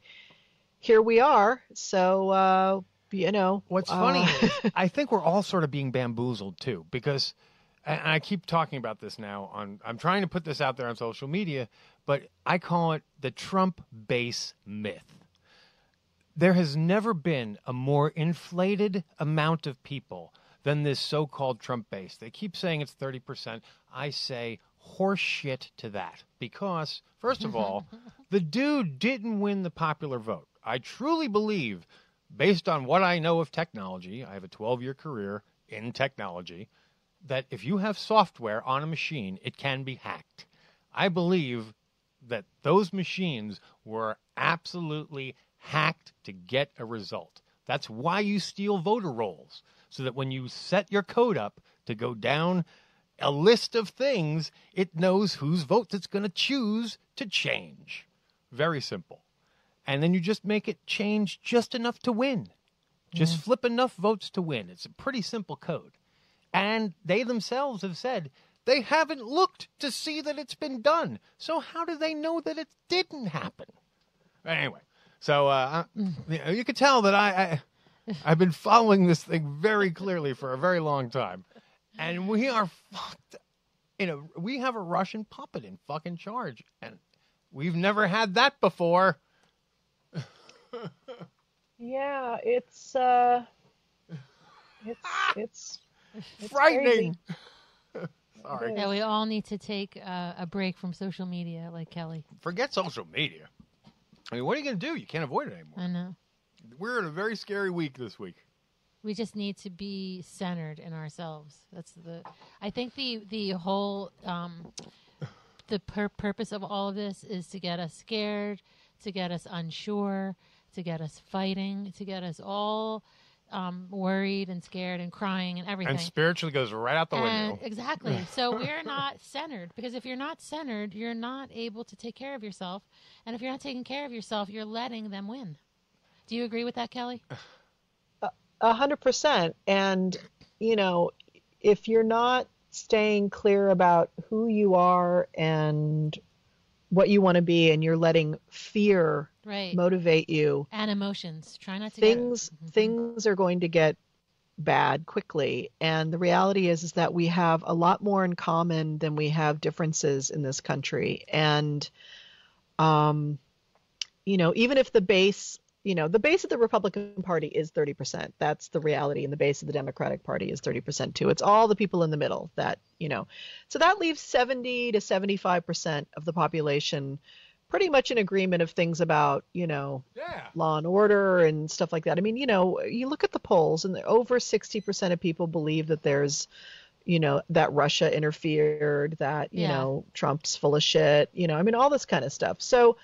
here we are. So, what's funny is I think we're all sort of being bamboozled too, because, and I keep talking about this now I'm trying to put this out there on social media, but I call it the Trump base myth. There has never been a more inflated amount of people than this so-called Trump base. They keep saying it's 30%. I say horse shit to that, because, first of all, the dude didn't win the popular vote. I truly believe, based on what I know of technology, I have a 12-year career in technology, that if you have software on a machine, it can be hacked. I believe that those machines were absolutely hacked to get a result. That's why you steal voter rolls, so that when you set your code up to go down a list of things, it knows whose votes it's going to choose to change. Very simple. And then you just make it change just enough to win. Just flip enough votes to win. It's a pretty simple code. And they themselves have said they haven't looked to see that it's been done. So how do they know that it didn't happen? Anyway, so you could tell that I've been following this thing very clearly for a very long time. And we are fucked. We have a Russian puppet in fucking charge. And we've never had that before. Yeah, it's frightening. Sorry. Yeah, we all need to take a break from social media, like Kelly. Forget social media. I mean, what are you going to do? You can't avoid it anymore. I know. We're in a very scary week this week. We just need to be centered in ourselves. I think the whole purpose of all of this is to get us scared, to get us unsure, to get us fighting, to get us all worried and scared and crying and everything. And spiritually goes right out the window. Exactly. So we're not centered, because if you're not centered, you're not able to take care of yourself. And if you're not taking care of yourself, you're letting them win. Do you agree with that, Kelly? 100%. And, if you're not staying clear about who you are and what you want to be, and you're letting fear motivate you and emotions, try not to things are going to get bad quickly. And the reality is that we have a lot more in common than we have differences in this country. And even if the base of the Republican Party is 30%. That's the reality. And the base of the Democratic Party is 30% too. It's all the people in the middle that, so that leaves 70 to 75% of the population pretty much in agreement of things about, law and order and stuff like that. I mean, you look at the polls, and over 60% of people believe that there's, that Russia interfered, that, Trump's full of shit, all this kind of stuff. So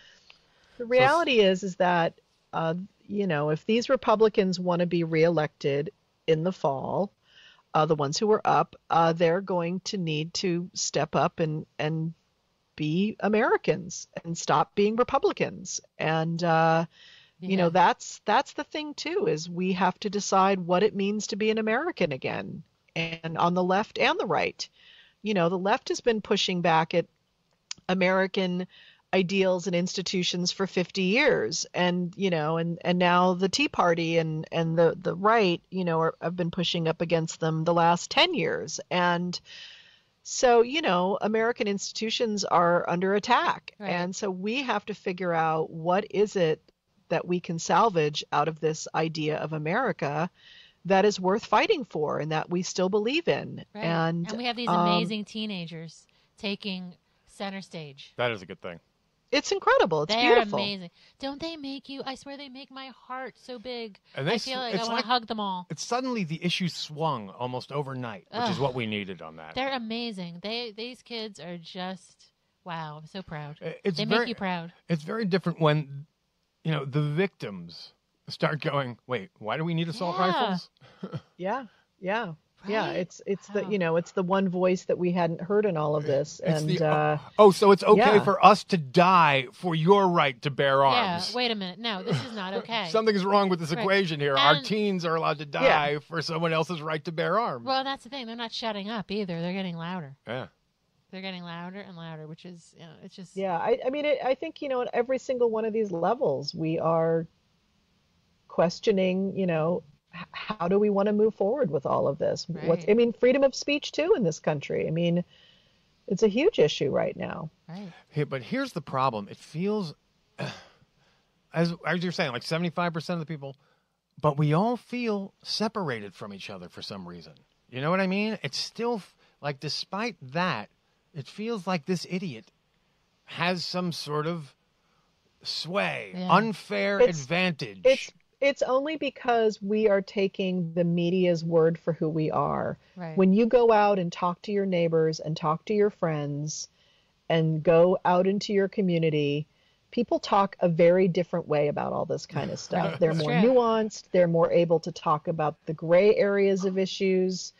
the reality is that, if these Republicans want to be reelected in the fall, the ones who are up, they're going to need to step up and be Americans and stop being Republicans. And, that's the thing too, is we have to decide what it means to be an American again, and on the left and the right. The left has been pushing back at American ideals and institutions for 50 years, and now the Tea Party and the right have been pushing up against them the last 10 years. And so American institutions are under attack, and so we have to figure out what is it that we can salvage out of this idea of America that is worth fighting for and that we still believe in. And we have these amazing teenagers taking center stage. That is a good thing. It's incredible. It's They're beautiful. Amazing. Don't they make you? I swear they make my heart so big. And I feel like I want to hug them all. It's suddenly the issue swung almost overnight, which is what we needed on that. They're amazing. These kids are just wow. I'm so proud. They make you proud. It's very different when the victims start going, wait, why do we need assault rifles? Yeah. Yeah, it's the it's the one voice that we hadn't heard in all of this. So it's okay for us to die for your right to bear arms. Yeah, wait a minute. No, this is not okay. Something's wrong with this equation here. Our teens are allowed to die for someone else's right to bear arms. Well, that's the thing. They're not shutting up either. They're getting louder. Yeah. They're getting louder and louder, which is, it's just... Yeah, I think, at every single one of these levels, we are questioning, how do we want to move forward with all of this? Right. Freedom of speech too in this country. It's a huge issue right now. Right. Hey, but here's the problem. It feels, as you're saying, like 75% of the people, but we all feel separated from each other for some reason. You know what I mean? It's still, like, despite that, it feels like this idiot has some sort of sway, unfair advantage. It's only because we are taking the media's word for who we are. Right. When you go out and talk to your neighbors and talk to your friends and go out into your community, people talk a very different way about all this kind of stuff. They're more nuanced. They're more able to talk about the gray areas of issues,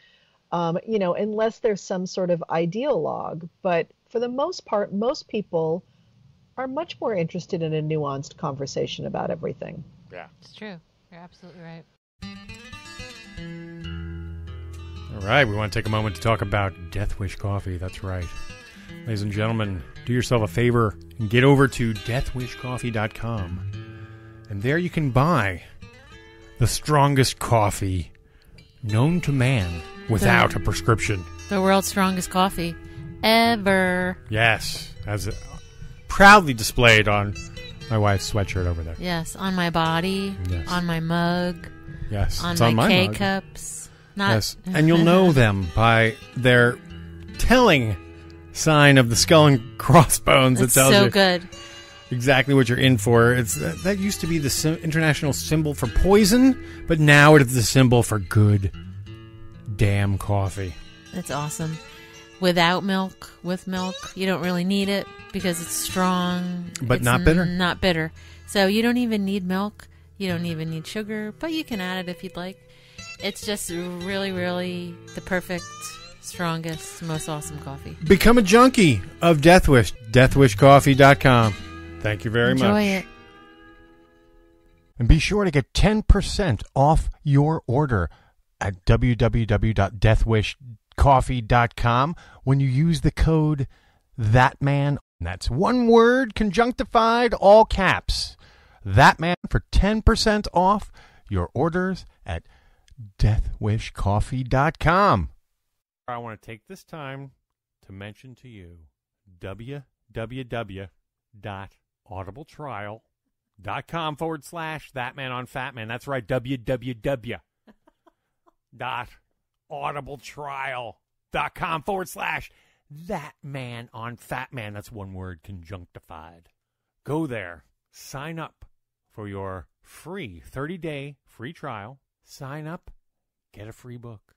unless there's some sort of ideologue. But for the most part, most people are much more interested in a nuanced conversation about everything. Yeah. It's true. You're absolutely right. All right, we want to take a moment to talk about Death Wish Coffee. That's right. Ladies and gentlemen, do yourself a favor and get over to deathwishcoffee.com. And there you can buy the strongest coffee known to man without a prescription. The world's strongest coffee ever. Yes, as proudly displayed on my wife's sweatshirt over there. Yes, on my body, yes. On my mug, yes, on it's my on my K-cups. Yes, and you'll know them by their telling sign of the skull and crossbones that tells so you good. Exactly what you're in for. It's that used to be the international symbol for poison, but now it is the symbol for good damn coffee. It's awesome. Without milk, with milk, you don't really need it because it's strong. But it's not bitter? Not bitter. So you don't even need milk. You don't even need sugar, but you can add it if you'd like. It's just really, really the perfect, strongest, most awesome coffee. Become a junkie of Death Wish. DeathWishCoffee.com. Thank you very much. Enjoy it. And be sure to get 10% off your order at www.deathwishcoffee.com when you use the code ThatMan. That's one word, conjunctified, all caps. ThatMan for 10% off your orders at deathwishcoffee.com. I want to take this time to mention to you www.audibletrial.com/ThatManOnFatman. That's right, www.audibletrial.com/ThatManOnFatman. That's one word, conjunctified. Go there, sign up for your free 30-day free trial. Sign up, get a free book,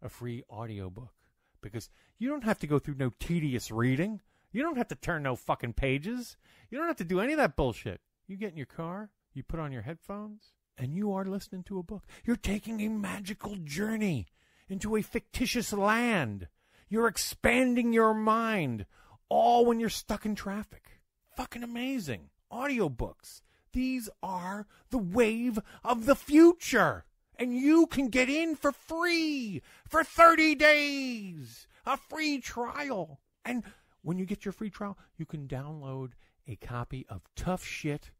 a free audiobook, because you don't have to go through no tedious reading. You don't have to turn no fucking pages. You don't have to do any of that bullshit. You get in your car, you put on your headphones, and you are listening to a book. You're taking a magical journey into a fictitious land. You're expanding your mind, all when you're stuck in traffic. Fucking amazing. Audiobooks. These are the wave of the future. And you can get in for free for 30 days. A free trial. And when you get your free trial, you can download a copy of Tough Shit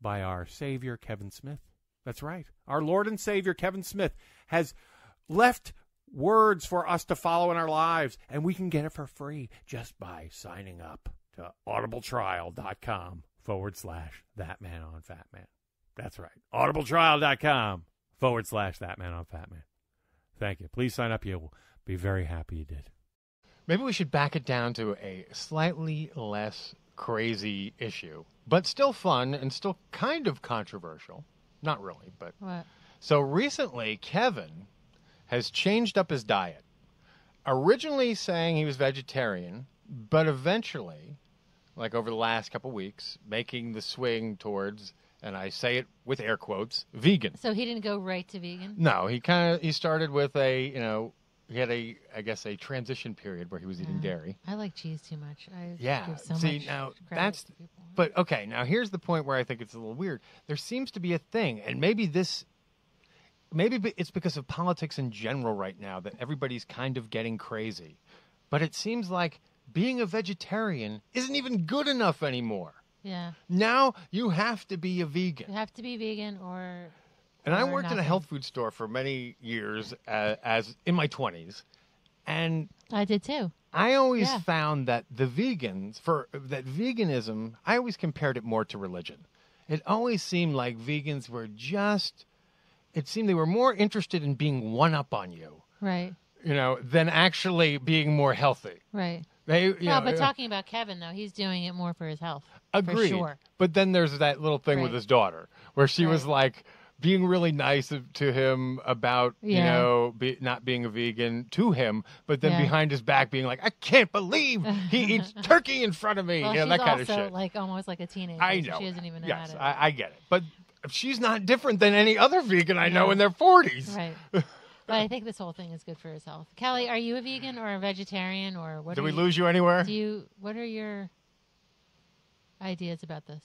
by our Savior, Kevin Smith. That's right. Our Lord and Savior, Kevin Smith, has left words for us to follow in our lives. And we can get it for free just by signing up to audibletrial.com/ThatManOnFatman. That's right. audibletrial.com/ThatManOnFatman. Thank you. Please sign up. You'll be very happy you did. Maybe we should back it down to a slightly less crazy issue, but still fun and still kind of controversial. Not really, but... What? So recently, Kevin has changed up his diet. Originally saying he was vegetarian, but eventually, like over the last couple weeks, making the swing towards... and I say it with air quotes, vegan. So he didn't go right to vegan? No, he started with he had a transition period where he was eating dairy. I like cheese too much. But okay, now here's the point where I think it's a little weird. There seems to be a thing, and maybe it's because of politics in general right now that everybody's kind of getting crazy. But it seems like being a vegetarian isn't even good enough anymore. Yeah. Now you have to be a vegan. You have to be vegan or... And I worked in a health food store for many years as in my 20s. And I did too. I always found that veganism, I always compared it more to religion. It always seemed like vegans were they were more interested in being one up on you. Right. Than actually being more healthy. Right. But talking about Kevin, though, he's doing it more for his health. Agreed. For sure. But then there's that little thing with his daughter where she was like being really nice to him about, not being a vegan to him, but then behind his back being like, I can't believe he eats turkey in front of me. Well, that kind of also, shit. like almost like a teenager. I So know. she doesn't even know Yes, how to. I get it. But she's not different than any other vegan I know in their 40s. Right. But I think this whole thing is good for his health. Kelly, are you a vegan or a vegetarian or what? Did we lose you anywhere? What are your ideas about this?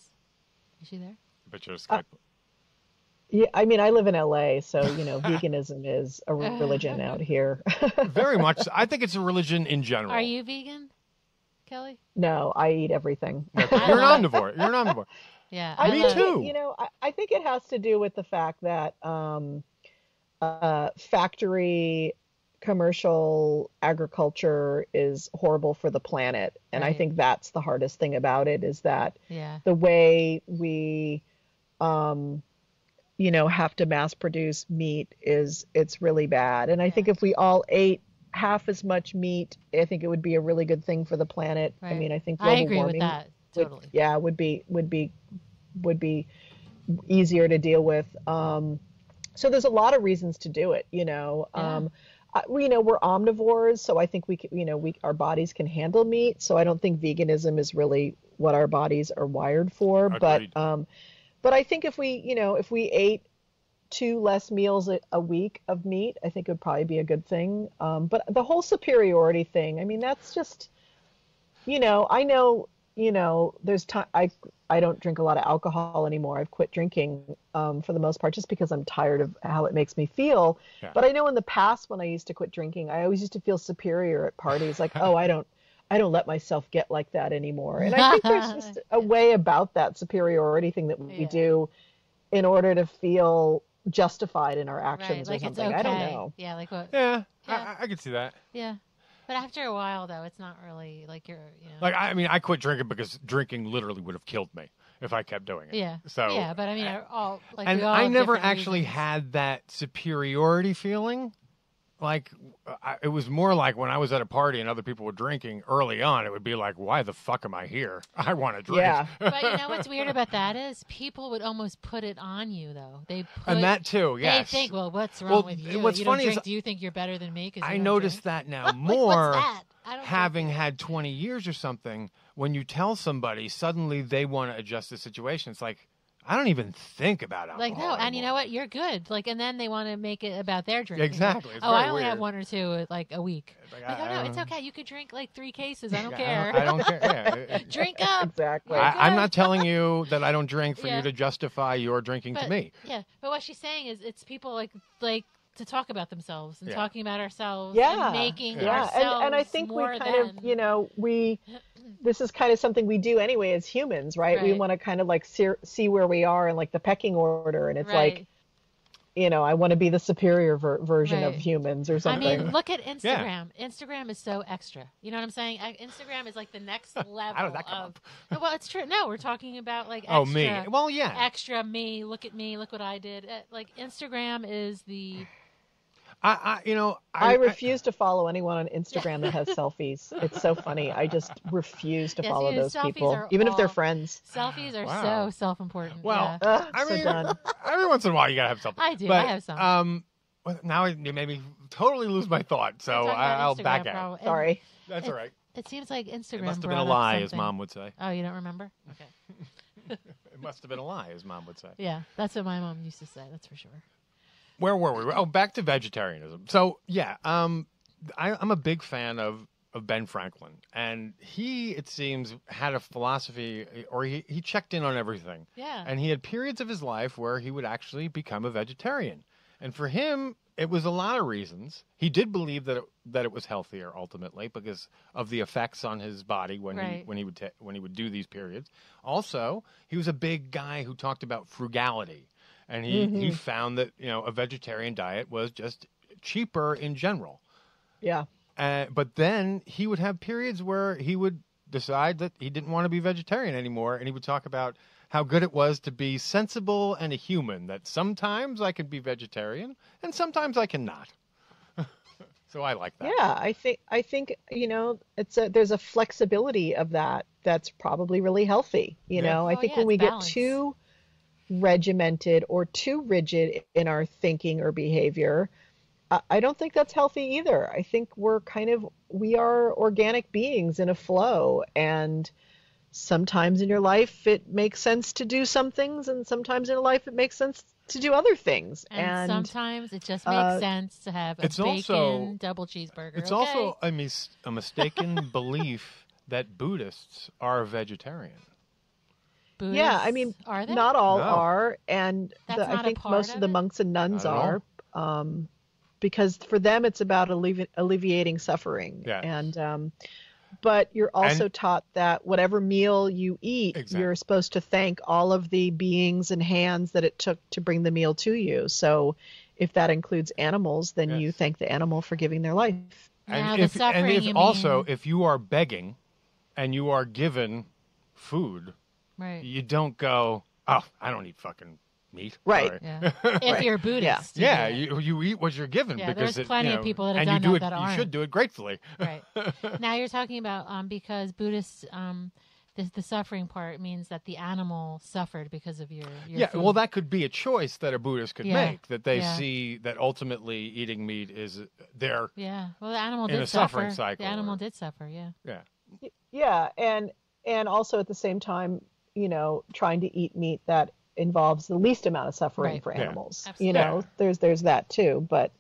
Is she there? But you're Skype. Yeah, I mean, I live in LA, so veganism is a religion out here. Very much. I think it's a religion in general. Are you vegan, Kelly? No, I eat everything. You're an omnivore. You're an omnivore. Yeah, Me too. I think it has to do with the fact that factory commercial agriculture is horrible for the planet, and I think that's the hardest thing about it is that the way we have to mass produce meat it's really bad. And I think if we all ate half as much meat, I think it would be a really good thing for the planet. Right. I mean, I think I global agree warming with that totally. would be easier to deal with. So there's a lot of reasons to do it, we're omnivores, so I think our bodies can handle meat. So I don't think veganism is really what our bodies are wired for. Agreed. But I think if we ate 2 less meals a week of meat, I think it would probably be a good thing. But the whole superiority thing, I mean, that's just, I know, there's time. I don't drink a lot of alcohol anymore. I've quit drinking for the most part just because I'm tired of how it makes me feel. Yeah. But I know in the past when I used to quit drinking, I always used to feel superior at parties. Like, oh, I don't let myself get like that anymore. And I think there's just a way about that superiority thing that we do in order to feel justified in our actions like or something. It's okay. I don't know. Yeah, like what? Yeah. I can see that. Yeah. But after a while, though, it's not really like you're, Like, I mean, I quit drinking because drinking literally would have killed me if I kept doing it. Yeah. So. Yeah, but I mean, I never actually had that superiority feeling. Like, it was more like when I was at a party and other people were drinking early on, it would be like, why the fuck am I here? I want to drink. Yeah. But you know what's weird about that is people would almost put it on you, though. And that too, yes. They think, well, what's wrong with you? What's funny is, do you think you're better than me? I notice that now more, what's that? having had 20 years or something, when you tell somebody, suddenly they want to adjust the situation. It's like, I don't even think about alcohol Like, no, anymore. and you know what? You're good. Like, and then they want to make it about their drinking. Exactly. Like, It's I very only weird. have 1 or 2, like, a week. Like, oh, no, it's okay. You could drink, like, 3 cases. I don't Yeah, care. I don't care. Yeah. Drink up. Exactly. I'm not telling you that I don't drink for Yeah. you to justify your drinking to me. Yeah, but what she's saying is it's people like to talk about themselves and Yeah. talking about ourselves Yeah. and making Yeah. ourselves And I think we more kind of, this is kind of something we do anyway as humans, right? We want to kind of like see where we are in like the pecking order. And it's like, I want to be the superior version of humans or something. I mean, look at Instagram. Yeah. Instagram is so extra. You know what I'm saying? Instagram is like the next level How did that come up? Well, it's true. No, we're talking about like extra. Oh, me. Well, yeah. Extra me. Look at me. Look what I did. Like Instagram is the... I refuse to follow anyone on Instagram that has selfies. It's so funny. I just refuse to follow those people, even if they're friends. Selfies are so self-important. Well, yeah. I mean, every once in a while you gotta have something. I do. But, I have some. Now you made me totally lose my thought, so I'll back out. Sorry. That's all right. It seems like Instagram. It must have been a lie, as Mom would say. Oh, you don't remember? Okay. It must have been a lie, as Mom would say. Yeah, that's what my mom used to say. That's for sure. Where were we? Oh, back to vegetarianism. So, yeah, I'm a big fan of Ben Franklin. And he, it seems, had a philosophy, or he checked in on everything. Yeah. And he had periods of his life where he would actually become a vegetarian. And for him, it was a lot of reasons. He did believe that it was healthier ultimately because of the effects on his body when he would do these periods. Also, he was a big guy who talked about frugality. And he found that, a vegetarian diet was just cheaper in general. Yeah. But then he would have periods where he would decide that he didn't want to be vegetarian anymore. And he would talk about how good it was to be sensible and a human, that sometimes I can be vegetarian and sometimes I cannot. So I like that. Yeah, I think there's a flexibility of that that's probably really healthy. I think when we get too regimented or too rigid in our thinking or behavior, I don't think that's healthy either. I think we are organic beings in a flow, and sometimes in your life it makes sense to do some things, and sometimes in your life it makes sense to do other things. And sometimes it just makes sense to have a bacon double cheeseburger. It's also a mistaken belief that Buddhists are vegetarian. Buddhists, yeah, I mean, are they? not all are, and I think most of the it? monks and nuns are, because for them it's about alleviating suffering. Yeah. And but you're also taught that whatever meal you eat, you're supposed to thank all of the beings and hands that it took to bring the meal to you. So if that includes animals, then you thank the animal for giving their life. Now, if you are begging and you are given food, right, you don't go, oh, I don't eat fucking meat. Right. Sorry. Yeah. If you're Buddhist. Yeah, you eat what you're given. Yeah, because there's plenty of people that have and done you that aren't. You should do it gratefully. Right. Now you're talking about because Buddhists, the suffering part means that the animal suffered because of your food. Well, that could be a choice that a Buddhist could make, that they see that ultimately eating meat is their well, the animal did suffering suffer. cycle. The animal did suffer, Yeah, and also at the same time, trying to eat meat that involves the least amount of suffering for animals. There's that too. But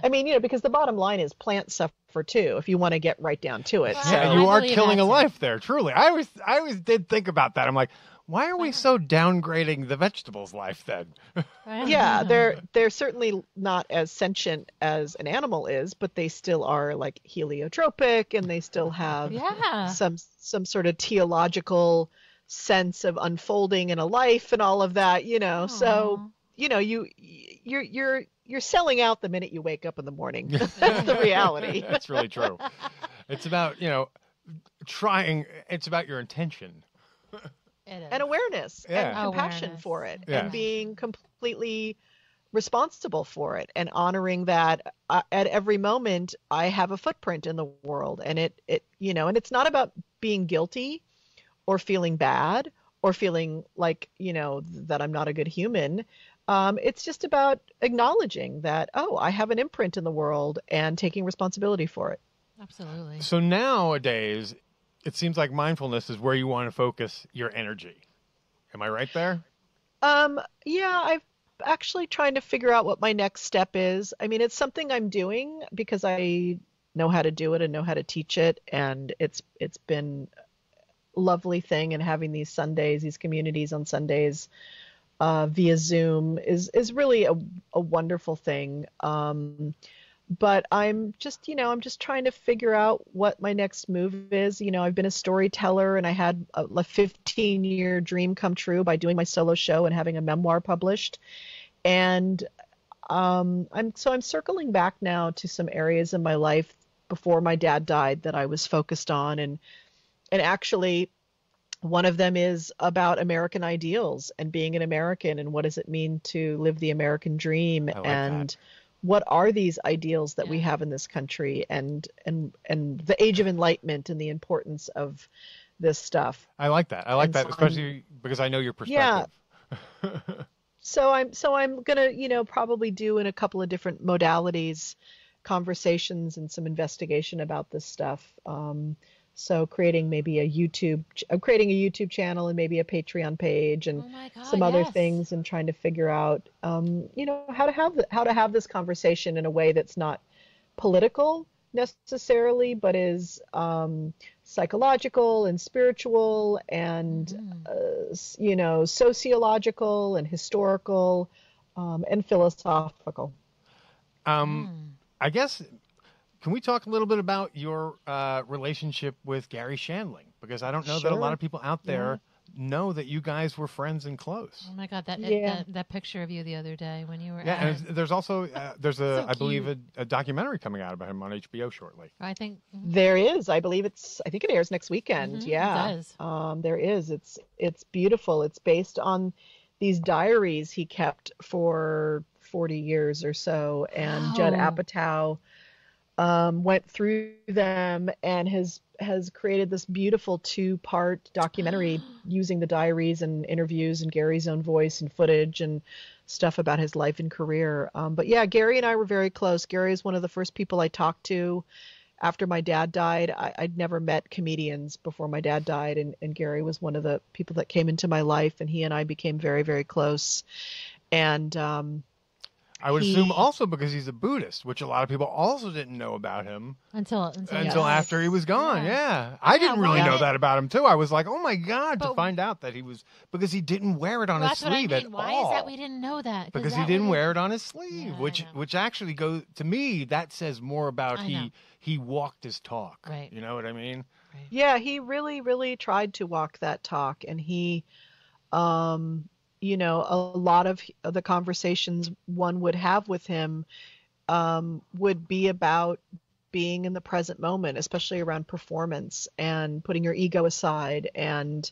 I mean, because the bottom line is plants suffer too, if you want to get right down to it. Yeah, you are killing a life there, truly. I always did think about that. I'm like, why are we so downgrading the vegetables' life then? Yeah, they're certainly not as sentient as an animal is, but they still are like heliotropic, and they still have some sort of teleological sense of unfolding in a life and all of that, So, you're selling out the minute you wake up in the morning. That's the reality. That's really true. It's about, trying. It's about your intention. And awareness and compassion for it, and being completely responsible for it, and honoring that at every moment I have a footprint in the world, and and it's not about being guilty or feeling bad or feeling like, that I'm not a good human. It's just about acknowledging that, I have an imprint in the world, and taking responsibility for it. Absolutely. So nowadays, it seems like mindfulness is where you want to focus your energy. Am I right there? Yeah, I've actually trying to figure out what my next step is. I mean, it's something I'm doing because I know how to do it and know how to teach it. And it's been a lovely thing. And having these communities on Sundays via Zoom is really a wonderful thing. But I'm just trying to figure out what my next move is. I've been a storyteller, and I had a 15-year dream come true by doing my solo show and having a memoir published. And I'm circling back now to some areas in my life before my dad died that I was focused on, and actually one of them is about American ideals and being an American, and what does it mean to live the American dream, and what are these ideals that we have in this country, and the Age of Enlightenment and the importance of this stuff. I like that. Especially because I know your perspective. Yeah. So I'm gonna probably do in a couple of different modalities, conversations and some investigation about this stuff. So creating maybe a YouTube channel and maybe a Patreon page and some other things, and trying to figure out, how to have this conversation in a way that's not political necessarily, but is psychological and spiritual and, sociological and historical, and philosophical. I guess, can we talk a little bit about your relationship with Gary Shandling? Because I don't know that a lot of people out there know that you guys were friends and close. Oh my God, that picture of you the other day when you were and there's also I believe a documentary coming out about him on HBO shortly. I think there is. I think it airs next weekend. Mm-hmm, yeah, it does. There is. It's beautiful. It's based on these diaries he kept for 40 years or so, and Judd Apatow went through them and has created this beautiful 2-part documentary using the diaries and interviews and Gary's own voice and footage and stuff about his life and career. But yeah, Gary and I were very close. Gary is one of the first people I talked to after my dad died. I'd never met comedians before my dad died, and Gary was one of the people that came into my life, and he and I became very, very close. And I would assume also because he's a Buddhist, which a lot of people also didn't know about him until after he was gone. Yeah. I didn't really know that about him too. I was like, oh my God, to find out that he was, because he didn't wear it on his sleeve at all. Why is that we didn't know that? Because he didn't wear it on his sleeve, which actually goes, to me, that says more about he walked his talk. Right. You know what I mean? Right. Yeah, he really, really tried to walk that talk, and he, you know, a lot of the conversations one would have with him would be about being in the present moment, especially around performance and putting your ego aside. And,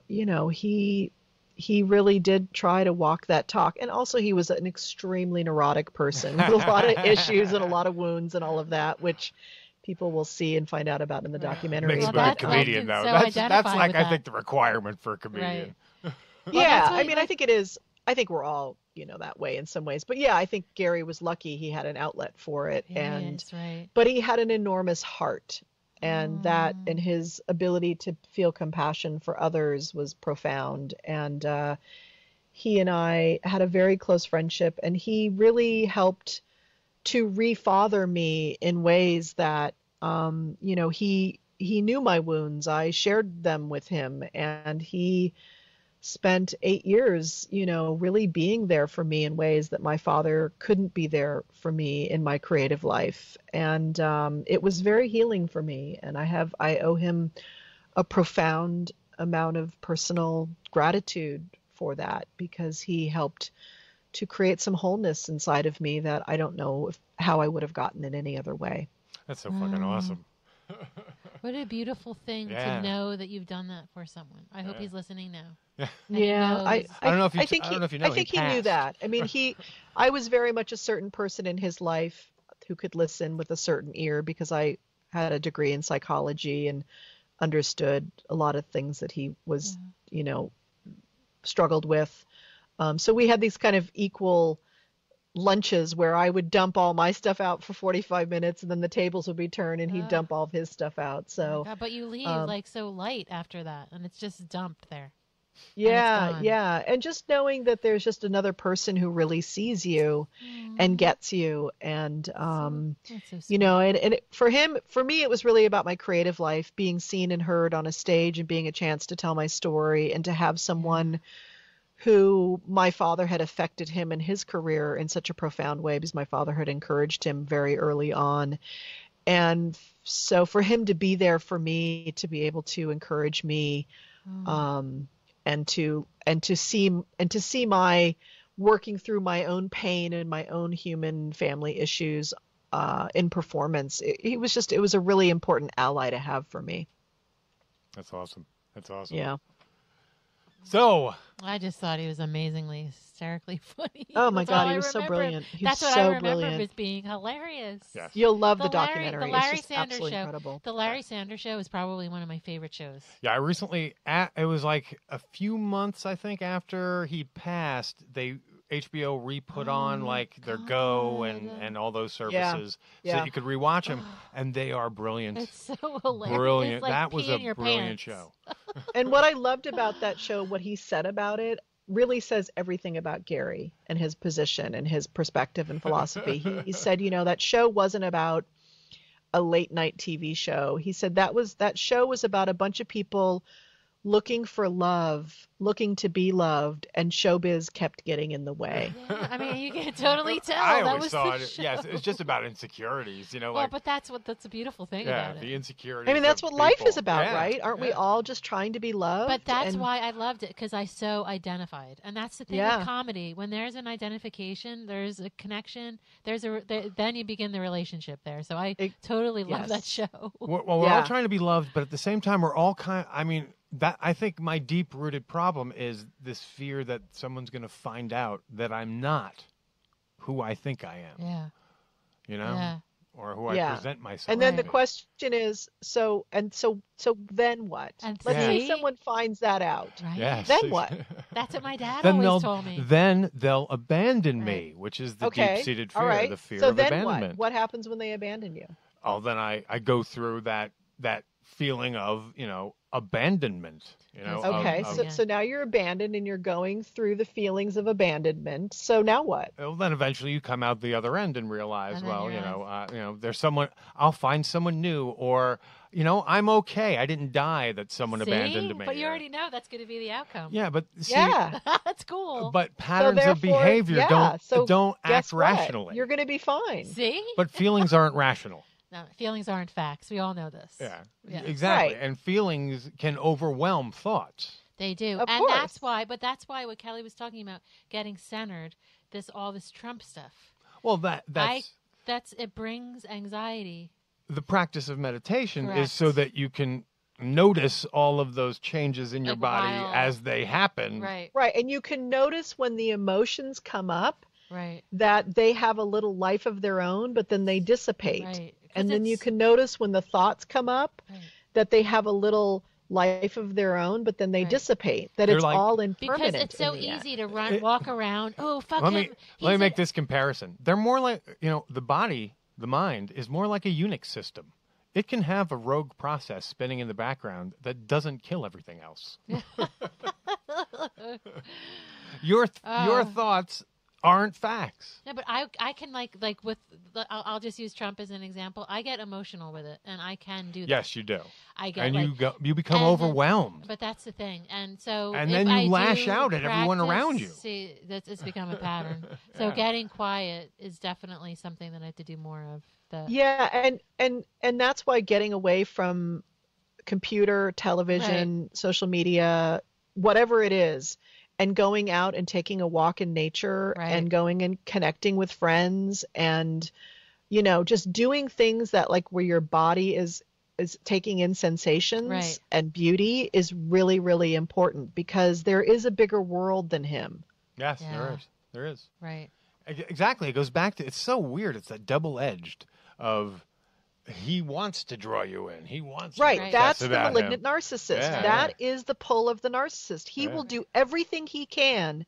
you know, he really did try to walk that talk. And also he was an extremely neurotic person with a lot of issues and a lot of wounds and all of that, which people will see and find out about in the documentary. Makes him a comedian, though. That's like, I think, the requirement for a comedian. Right. Yeah, I mean, I think it is. I think we're all, you know, that way in some ways. But yeah, I think Gary was lucky he had an outlet for it. But he had an enormous heart, and that and his ability to feel compassion for others was profound. And he and I had a very close friendship, and he really helped to refather me in ways that, you know, he knew my wounds. I shared them with him, and he spent 8 years, you know, really being there for me in ways that my father couldn't be there for me in my creative life. And it was very healing for me. And I owe him a profound amount of personal gratitude for that, because he helped to create some wholeness inside of me that I don't know how I would have gotten in any other way. That's so fucking awesome. What a beautiful thing to know that you've done that for someone. I hope he's listening now. Yeah, I don't know if I think he knew that. I mean, I was very much a certain person in his life who could listen with a certain ear, because I had a degree in psychology and understood a lot of things that he was, you know, struggled with. So we had these kind of equal lunches where I would dump all my stuff out for 45 minutes, and then the tables would be turned and he'd dump all of his stuff out. So, but you leave like so light after that, and it's just dumped there. Yeah, yeah. And just knowing that there's just another person who really sees you and gets you. And, you know, and for me, it was really about my creative life, being seen and heard on a stage and being a chance to tell my story, and to have someone who my father had affected him in his career in such a profound way, because my father had encouraged him very early on. And so for him to be there for me, to be able to encourage me, and to see my working through my own pain and my own human family issues in performance, it was a really important ally to have for me. That's awesome. Yeah. So I just thought he was amazingly hysterically funny. Oh my God, he was so brilliant. That's what I remember as being hilarious. Yes. You'll love the documentary. The Larry it's just Sanders absolutely show. Incredible. The Larry Sanders show is probably one of my favorite shows. Yeah, I recently, it was like a few months, I think, after he passed, HBO re-put on like their Go and all those services so that you could rewatch them, and they are brilliant. It's so hilarious. Brilliant. Like that was a brilliant pants. show. And what I loved about that show, what he said about it, really says everything about Gary and his position and his perspective and philosophy. He said, you know, that show wasn't about a late night TV show. He said that show was about a bunch of people looking for love, looking to be loved, and showbiz kept getting in the way. Yeah, I mean, you can totally tell. I that always was thought the it. show. Yes, it's just about insecurities, you know. Well, like, but that's a beautiful thing about it. The insecurities. I mean, that's of what life people. is about, right? Aren't we all just trying to be loved? But that's why I loved it, because I so identified, and that's the thing with comedy. When there's an identification, there's a connection. Then you begin the relationship there. So I totally love that show. We're all trying to be loved, but at the same time, we're all I mean. That I think my deep-rooted problem is this fear that someone's going to find out that I'm not who I think I am. Yeah. You know? Yeah. or who I present myself. And then to the be. question is, so then what? And Let's see? say someone finds that out. Right. Yes. Then what? That's what my dad Then always told me. Then they'll abandon me, which is the deep-seated fear, all right. the fear so of then abandonment. What happens when they abandon you? Oh, then I go through that feeling of, abandonment. Okay, so now you're abandoned and you're going through the feelings of abandonment. So now what? Well, then eventually you come out the other end and realize, there's someone. I'll find someone new, or I'm okay. I didn't die. That someone abandoned me. But you already know that's going to be the outcome. Yeah, but see, that's cool. But patterns of behavior don't act rationally. You're going to be fine. See? But feelings aren't rational. No, feelings aren't facts. We all know this. Yeah. Exactly. Right. And feelings can overwhelm thoughts. They do. Of and course. that's why what Kelly was talking about, getting centered, all this Trump stuff. Well, it brings anxiety. The practice of meditation Correct. is so that you can notice all of those changes in your body as they happen. Right. Right. And you can notice when the emotions come up. Right. That they have a little life of their own, but then they dissipate. Right. And then you can notice when the thoughts come up that they have a little life of their own, but then they dissipate. That They're it's all impermanent. Because it's so easy to walk around. Oh, fuck him. Let me make this comparison. They're more like, the body, the mind, is more like a Unix system. It can have a rogue process spinning in the background that doesn't kill everything else. Your thoughts aren't facts. No, but I can like with I'll just use Trump as an example. I get emotional with it, and I can do that. Yes, you do. I get, and you become overwhelmed. But that's the thing, and so then you lash out at everyone around you. See, it's become a pattern. So getting quiet is definitely something that I have to do more of. Yeah, and that's why getting away from computer, television, social media, whatever it is, and going out and taking a walk in nature and going and connecting with friends and, just doing things that where your body is taking in sensations and beauty is really, really important because there is a bigger world than him. Yes, there is. Right. Exactly. It goes back to, it's so weird. It's that double-edged of, he wants to draw you in. He wants Right. That's the malignant him. narcissist. Yeah. That is the pull of the narcissist. He will do everything he can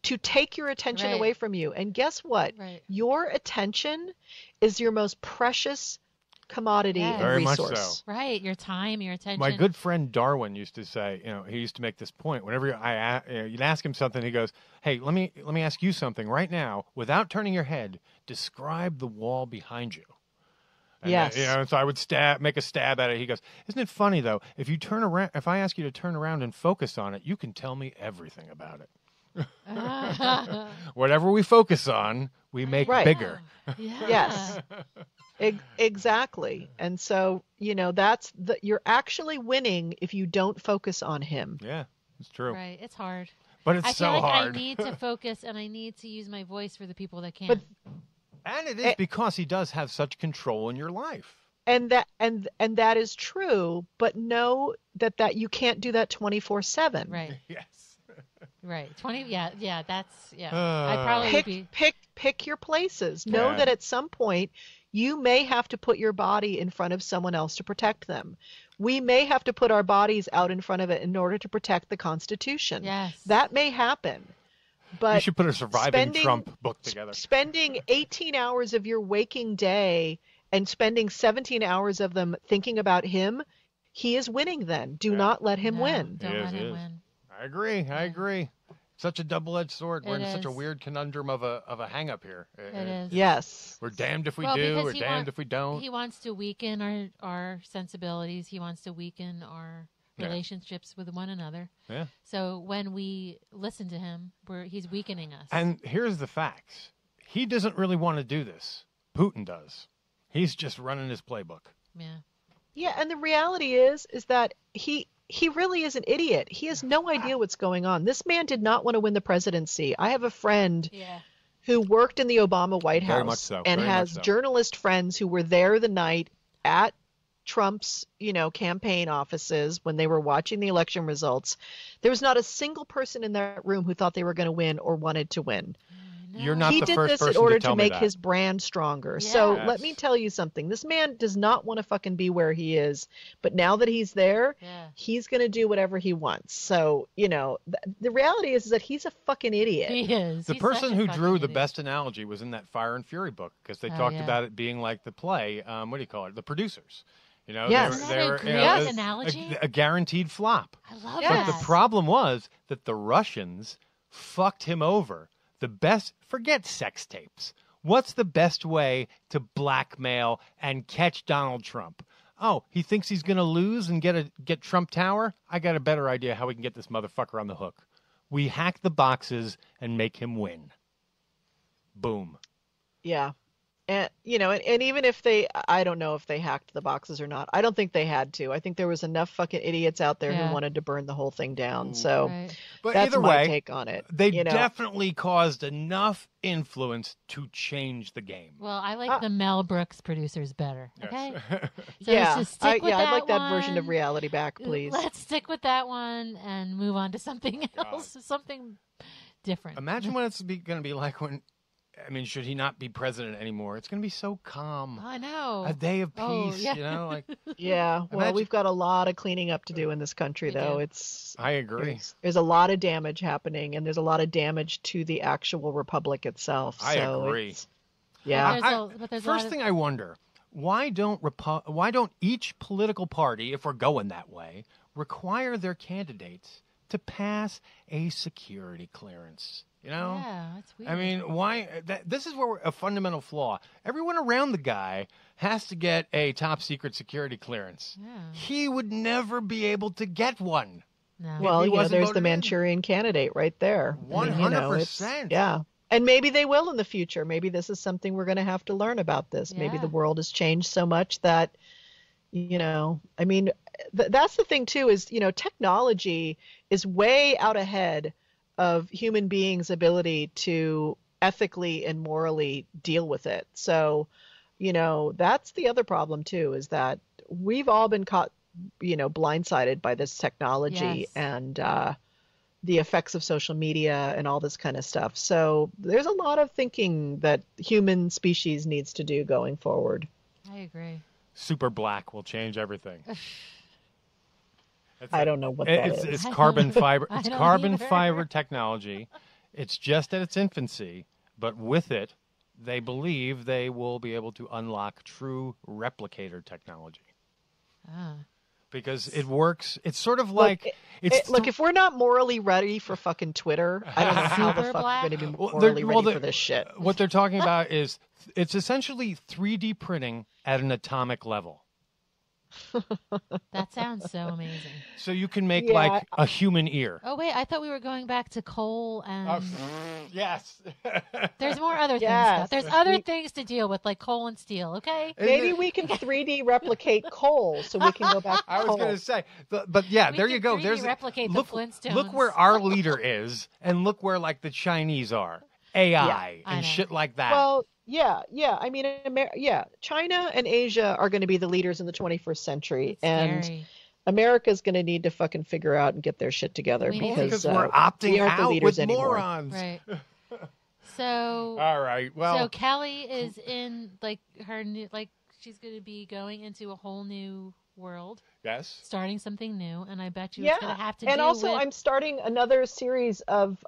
to take your attention away from you. And guess what? Your attention is your most precious commodity and Very resource. much so. Right. Your time, your attention. My good friend Darwin used to say, he used to make this point. Whenever you'd ask him something, he goes, "Hey, let me ask you something right now. Without turning your head, describe the wall behind you." And yes. So I would make a stab at it. He goes, "Isn't it funny though? If I ask you to turn around and focus on it, you can tell me everything about it." Whatever we focus on, we make bigger. Yes. Exactly. And so, you're actually winning if you don't focus on him. Yeah, it's true. Right. It's hard. But it's so hard. hard. I need to focus and I need to use my voice for the people that can't. And it is because he does have such control in your life. And that is true, but know that you can't do that 24/7. Right. Yes. Right. 20. Yeah. That's I probably would be. Pick your places. Know that at some point you may have to put your body in front of someone else to protect them. We may have to put our bodies out in front of it in order to protect the Constitution. Yes. That may happen. But you should put a surviving Trump book together. Spending 18 hours of your waking day and spending 17 hours of them thinking about him, he is winning then. Do not let him win. Don't let him win. I agree. Such a double-edged sword. We're in such a weird conundrum of a hang-up here. It is. Yes. We're damned if we do. We're damned if we don't. He wants to weaken our sensibilities. He wants to weaken our relationships with one another. Yeah. So when we listen to him, he's weakening us. And here's the facts. He doesn't really want to do this. Putin does. He's just running his playbook. Yeah. Yeah, and the reality is that he really is an idiot. He has no idea what's going on. This man did not want to win the presidency. I have a friend who worked in the Obama White House Very much so. and has journalist friends who were there the night at Trump's, campaign offices when they were watching the election results. There was not a single person in that room who thought they were going to win or wanted to win. You're not he the did first this in person order to tell me make that. his brand stronger. So Yes. let me tell you something. This man does not want to fucking be where he is. But now that he's there, he's going to do whatever he wants. So, the reality is that he's a fucking idiot. He is. The He's person such a who fucking drew the idiot. best analogy was in that Fire and Fury book because they Oh, talked yeah. about it being like the play. What do you call it? The producers. Yes. Isn't that a great analogy? a guaranteed flop. I love But that. the problem was that the Russians fucked him over. Forget sex tapes. What's the best way to blackmail and catch Donald Trump? Oh, he thinks he's going to lose and get Trump Tower? I got a better idea how we can get this motherfucker on the hook. We hack the boxes and make him win. Boom. Yeah. And, and even if I don't know if they hacked the boxes or not. I don't think they had to. I think there was enough fucking idiots out there who wanted to burn the whole thing down. So But that's either my way, take on it. They definitely caused enough influence to change the game. Well, I like the Mel Brooks producers better. Okay. So yeah. let's just stick with I'd that like that version of one. reality back, please. Let's stick with that one and move on to something else, something different. Imagine what it's going to be like when, should he not be president anymore? It's going to be so calm. I know. A day of peace, Oh, yeah. Yeah. Well, Imagine- we've got a lot of cleaning up to do in this country, though. I agree. There's a lot of damage happening, and there's a lot of damage to the actual republic itself. I agree. Yeah. First thing I wonder, why don't each political party, if we're going that way, require their candidates to pass a security clearance? Yeah, that's weird. Why? This is where a fundamental flaw. Everyone around the guy has to get a top secret security clearance. Yeah. He would never be able to get one. No. Well, there's the Manchurian candidate right there. 100%. Yeah. And maybe they will in the future. Maybe this is something we're going to have to learn about this. Maybe the world has changed so much that, that's the thing too is, technology is way out ahead of human beings' ability to ethically and morally deal with it. So, that's the other problem too, is that we've all been caught, blindsided by this technology and the effects of social media and all this kind of stuff. So there's a lot of thinking that human species needs to do going forward. I agree. Super black will change everything. I don't know what that is. It's carbon fiber. I It's don't carbon either. fiber technology. It's just at its infancy, but with it, they believe they will be able to unlock true replicator technology. Ah. Because it works. It's sort of like Look, if we're not morally ready for fucking Twitter, I don't know how the Super fuck black? we're going to be Well, morally well, ready for this shit. What they're talking about is it's essentially 3D printing at an atomic level. That sounds so amazing. So you can make Yeah. like a human ear. Oh wait, I thought we were going back to coal and Yes. there's more other things. Yes. There's other things to deal with, like coal and steel. Okay. Maybe we can 3D replicate coal so we can go back to I was coal. going to say, but yeah, We there can you go. 3D There's replicate the look Flintstones. where our leader is, and look where like the Chinese are, AI I and know. shit like that. Well, yeah. China and Asia are going to be the leaders in the 21st century. And Scary. America's going to need to fucking figure out and get their shit together We need because we're we opting aren't the out leaders with anymore. morons. Right. So. All right. Well, So Kelly is in like her new, like she's going to be going into a whole new world, yes. starting something new, and I bet you Yeah. it's going to have to And do also, with. I'm starting another series of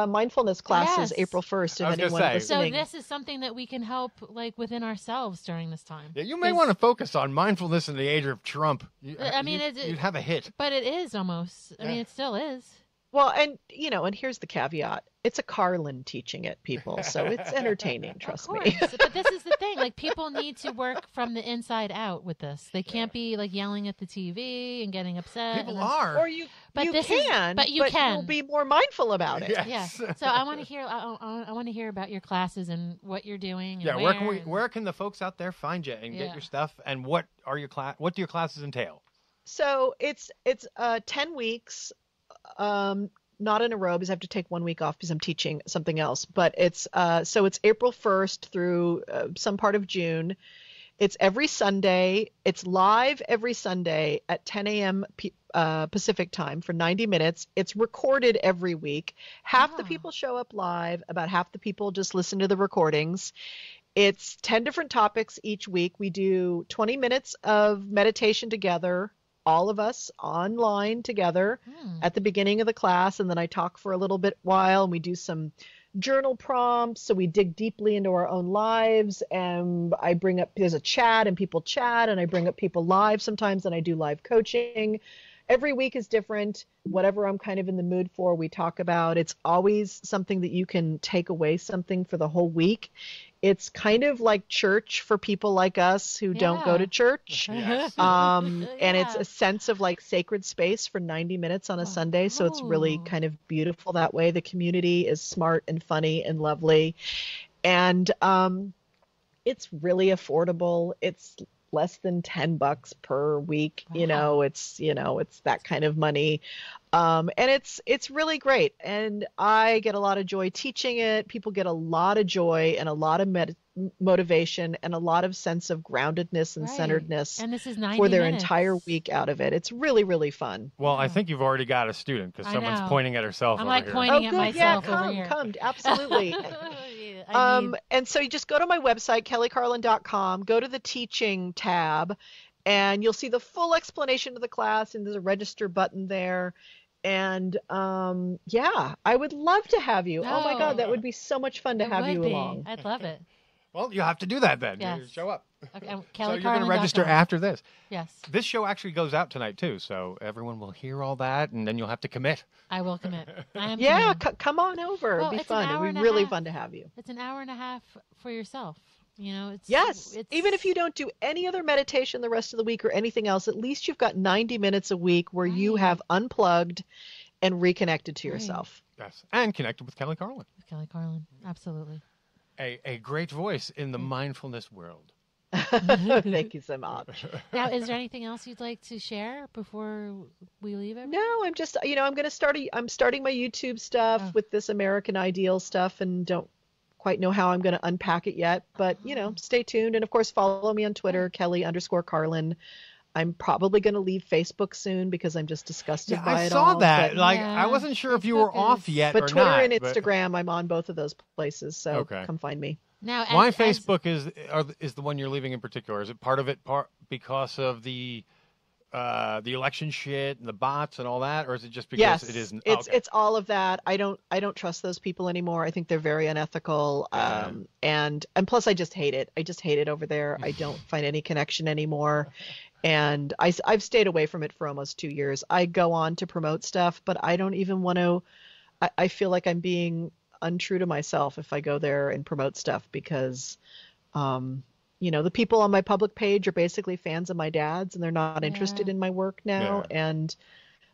mindfulness classes Yes. April 1st. I If was gonna anyone say. So listening. this is something that we can help like within ourselves during this time. Yeah, you may Is- want to focus on mindfulness in the age of Trump. I mean, you'd have a hit. But it is almost. I mean, it still is. Well, and and here's the caveat: it's a Carlin teaching it, people, so it's entertaining. Trust Of me. course. But this is the thing. Like, people need to work from the inside out with this. They can't be like yelling at the TV and getting upset. People and then- are. Or you this is- can, but you can. you'll be more mindful about it. Yes. Yeah. So I want to hear. I want to hear about your classes and what you're doing. And Yeah, where where can the folks out there find you and get Yeah. your stuff? And what do your classes entail? So it's 10 weeks, not in a row because I have to take 1 week off because I'm teaching something else. But it's April 1st through some part of June. It's every Sunday. It's live every Sunday at 10 a.m. Pacific time for 90 minutes. It's recorded every week. Half the people show up live. About half the people just listen to the recordings. It's 10 different topics each week. We do 20 minutes of meditation together, all of us online together at the beginning of the class. And then I talk for a little bit while, and we do some journal prompts. So we dig deeply into our own lives, and I bring up, there's a chat and people chat, and I bring up people live sometimes, and I do live coaching. Every week is different. Whatever I'm kind of in the mood for, we talk about. It's always something that you can take away something for the whole week. It's kind of like church for people like us who don't go to church. And it's a sense of like sacred space for 90 minutes on a Sunday. So it's really kind of beautiful that way. The community is smart and funny and lovely. And it's really affordable. It's less than $10 per week. It's that kind of money. And it's really great. And I get a lot of joy teaching it. People get a lot of joy and a lot of motivation and a lot of sense of groundedness and centeredness and this is 90 for their minutes. Entire week out of it. It's really, really fun. Well, I think you've already got a student because someone's pointing at herself I'm over like here. pointing at myself come, over here. Come, absolutely. And so you just go to my website, kellycarlin.com, go to the teaching tab, and you'll see the full explanation of the class, and there's a register button there. And I would love to have you. Oh my God, that would be so much fun to have you along. I'd love it. Well, you'll have to do that then. Yes. You show up. Okay, so you're going to register after this. Yes. This show actually goes out tonight too, so everyone will hear all that, and then you'll have to commit. I will commit. Come on over. Well, It'd be it's an fun. hour It'd be and a really half. fun to have you. It's an hour and a half for yourself. Yes. Even if you don't do any other meditation the rest of the week or anything else, at least you've got 90 minutes a week where you have unplugged and reconnected to yourself. Yes, and connected with Kelly Carlin. With Kelly Carlin, absolutely. A great voice in the mindfulness world. Thank you so much. Now, is there anything else you'd like to share before we leave it? No, I'm just, I'm starting my YouTube stuff with this American Ideal stuff, and don't quite know how I'm going to unpack it yet, but stay tuned. And of course, follow me on Twitter, Kelly_Carlin. I'm probably going to leave Facebook soon because I'm just disgusted by it all. I saw that. I wasn't sure if you were off yet but or Twitter not. and Instagram, I'm on both of those places, so come find me. Now, why Facebook is the one you're leaving in particular? Is it part of it because of the election shit and the bots and all that, or is it just because it isn't? It's all of that. I don't trust those people anymore. I think they're very unethical, and plus I just hate it. I just hate it over there. I don't find any connection anymore. And I've stayed away from it for almost 2 years. I go on to promote stuff, but I don't even want to. I feel like I'm being untrue to myself if I go there and promote stuff because, the people on my public page are basically fans of my dad's, and they're not interested in my work now. Yeah. And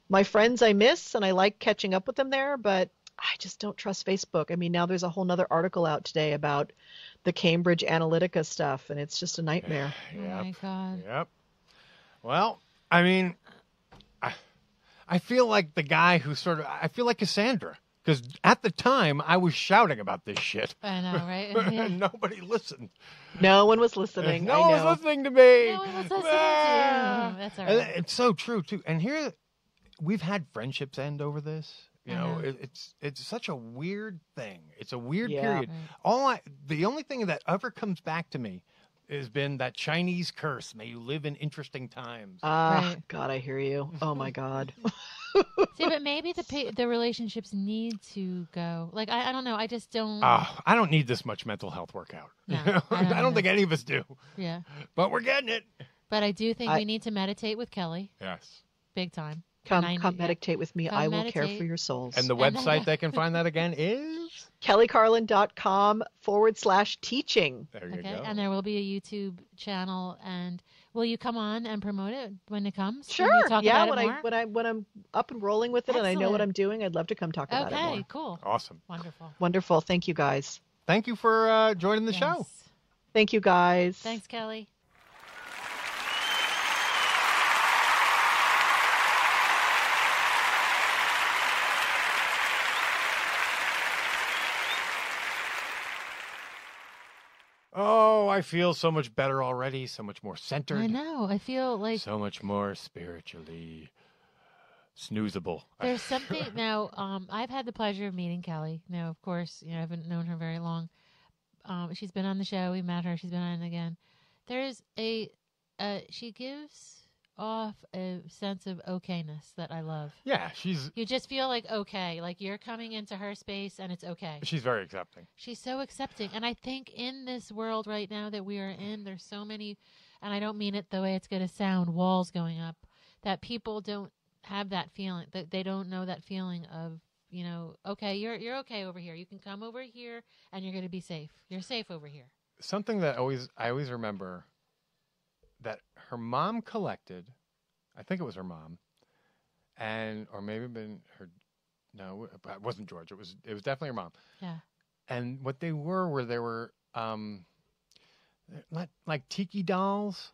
my friends I miss, and I like catching up with them there, but I just don't trust Facebook. I mean, now there's a whole nother article out today about the Cambridge Analytica stuff, and it's just a nightmare. Oh my God. Yep. Well, I mean, I feel like the guy who I feel like Cassandra, because at the time I was shouting about this shit. I know, right? And nobody listened. No one was listening. No one was listening to me. No one was listening to you. That's all right. It's so true too. And here, we've had friendships end over this. It's such a weird thing. It's a weird period. Right. The only thing that ever comes back to me has been that Chinese curse. May you live in interesting times. Right. God, I hear you. Oh my God. See, but maybe the relationships need to go. Like, I don't know. I just don't. I don't need this much mental health workout. No, I don't think any of us do. Yeah. But we're getting it. But I do think we need to meditate with Kelly. Yes. Big time. Come meditate with me. I will care for your souls. And the website they can find that again is? kellycarlin.com/teaching. There you go. And there will be a YouTube channel. And will you come on and promote it when it comes? Sure. Yeah. When I'm up and rolling with it. Excellent. and I know what I'm doing, I'd love to come talk about it more. Okay, cool. Awesome. Wonderful. Thank you guys. Thank you for joining the show. Thank you guys. Thanks, Kelly. Oh, I feel so much better already, so much more centered. I know. I feel like so much more spiritually snoozable. There's something now. I've had the pleasure of meeting Kelly. Now, of course, I haven't known her very long. She's been on the show. We met her. She's been on it again. There's she gives off a sense of okayness that I love. Yeah, you just feel like okay, like you're coming into her space and it's okay. She's very accepting. She's so accepting. And I think in this world right now that we are in, there's so many, and I don't mean it the way it's going to sound, walls going up, that people don't have that feeling, that they don't know that feeling of, okay, you're okay over here. You can come over here and you're going to be safe. You're safe over here. Something that I always remember that her mom collected, I think it was her mom, or maybe been her. No, it wasn't George. It was definitely her mom. Yeah. And what they were like tiki dolls.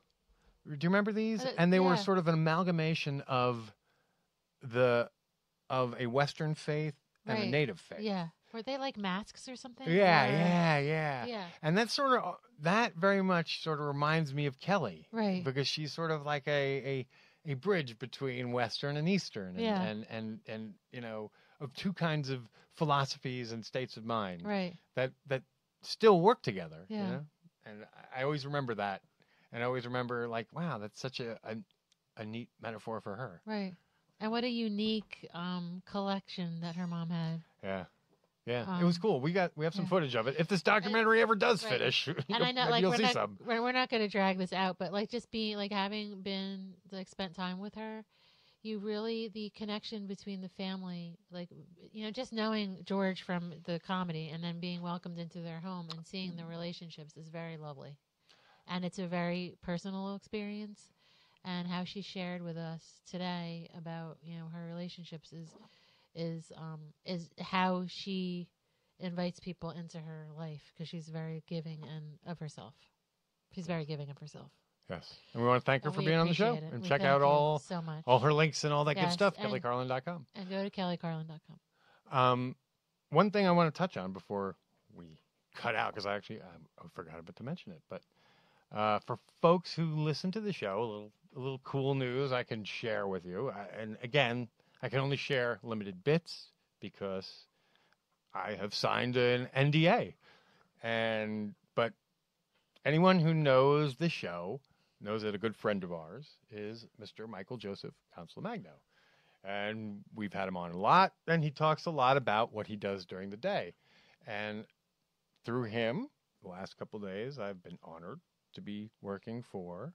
Do you remember these? And they were sort of an amalgamation of a Western faith and a Native faith. Yeah. Were they like masks or something? Yeah. And that very much sort of reminds me of Kelly. Right. Because she's sort of like a bridge between Western and Eastern and of two kinds of philosophies and states of mind. Right. That still work together. Yeah. And I always remember that. And I always remember like, wow, that's such a neat metaphor for her. Right. And what a unique collection that her mom had. Yeah. Yeah, it was cool. We have some footage of it. If this documentary ever does finish, and I know, you'll see some. We're not going to drag this out, but like just being like having been spent time with her, the connection between the family, like just knowing George from the comedy and then being welcomed into their home and seeing the relationships is very lovely, and it's a very personal experience. And how she shared with us today about her relationships is how she invites people into her life, because she's very giving of herself. She's very giving of herself. Yes. And we want to thank her for being on the show. And check out all her links and all that good stuff, kellycarlin.com. And go to kellycarlin.com. One thing I want to touch on before we cut out, because I forgot about to mention it, but for folks who listen to the show, a little cool news I can share with you. And again, I can only share limited bits because I have signed an NDA. But anyone who knows the show knows that a good friend of ours is Mr. Michael Joseph Consulamagno. And we've had him on a lot, and he talks a lot about what he does during the day. And through him, the last couple of days, I've been honored to be working for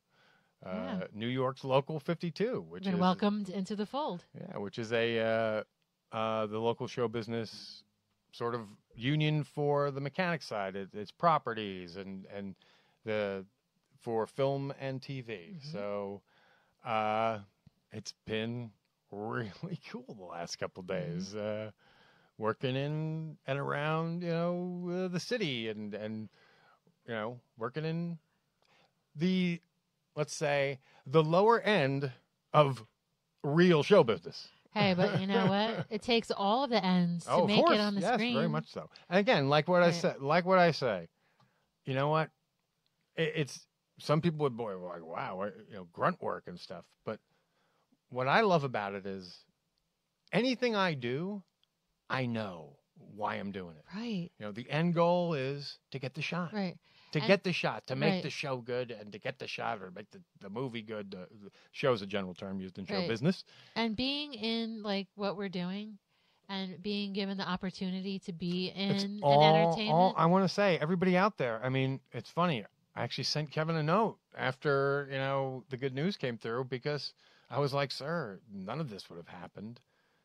New York's Local 52, which is welcomed into the fold. Yeah, which is the local show business sort of union for the mechanic side. It's properties and for film and TV. Mm-hmm. So it's been really cool the last couple of days, working in and around the city and working in the, let's say, the lower end of real show business. Hey, but you know what? It takes all of the ends to make it on the screen. Yes, very much so. And again, like what I say, you know what? It's some people would be like, wow, grunt work and stuff. But what I love about it is anything I do, I know why I'm doing it. Right. The end goal is to get the shot. Right. To get the shot, to make the show good, and to get the shot or make the movie good. The show is a general term used in show business. And being in like what we're doing and being given the opportunity to be in entertainment. I want to say, everybody out there, I mean, it's funny. I actually sent Kevin a note after, the good news came through, because I was like, sir, none of this would have happened.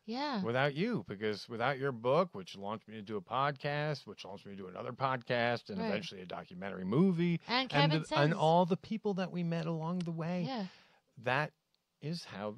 Yeah. Without you, because without your book, which launched me to do a podcast, which launched me to do another podcast, and eventually a documentary movie, and Kevin and all the people that we met along the way, that is how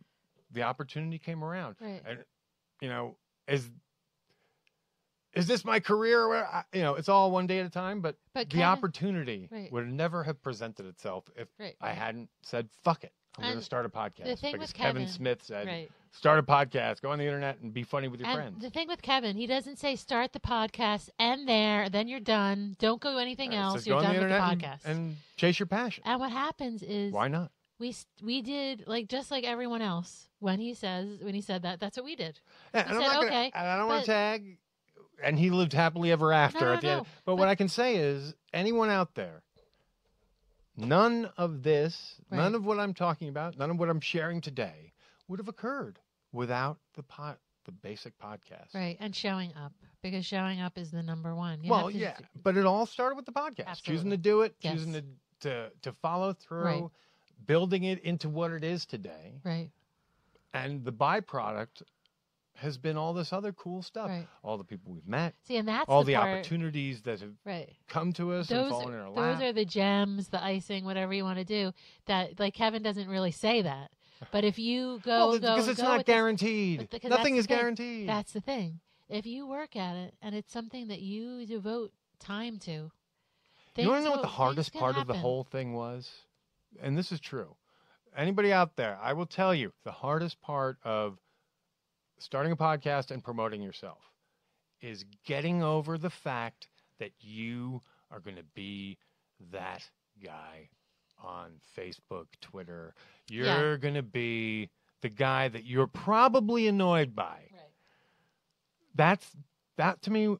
the opportunity came around. Right. And is this my career? It's all one day at a time, but the Kevin, opportunity would never have presented itself if I hadn't said, fuck it. I'm going to start a podcast. The thing because with Kevin Smith said, right. start a podcast, go on the internet, and be funny with your and friends. The thing with Kevin, he doesn't say start the podcast, end there, then you're done. Don't go anything else. You're done with the podcast. And chase your passion. And what happens is... Why not? We did, just like everyone else, when he said that, that's what we did. Yeah, he and said, I don't want to tag, and he lived happily ever after at the end. But what I can say is, anyone out there, none of this, none of what I'm talking about, none of what I'm sharing today would have occurred without the basic podcast. Right, and showing up, because showing up is the number one. But it all started with the podcast. Absolutely. Choosing to do it, Yes. choosing to follow through, Right. building it into what it is today. Right. And the byproduct has been all this other cool stuff. Right. All the people we've met. See, and that's all the the part, opportunities that have right. come to us and fallen in our lap. Those are the gems, the icing, whatever you want to do. That Kevin doesn't really say that. But if you go, because it's not guaranteed. Nothing is guaranteed. That's the thing. If you work at it and it's something that you devote time to, you want to know what the hardest part of the whole thing was? And this is true. Anybody out there, I will tell you, the hardest part of starting a podcast and promoting yourself is getting over the fact that you are going to be that guy on Facebook, Twitter. You're going to be the guy that you're probably annoyed by. Right. That to me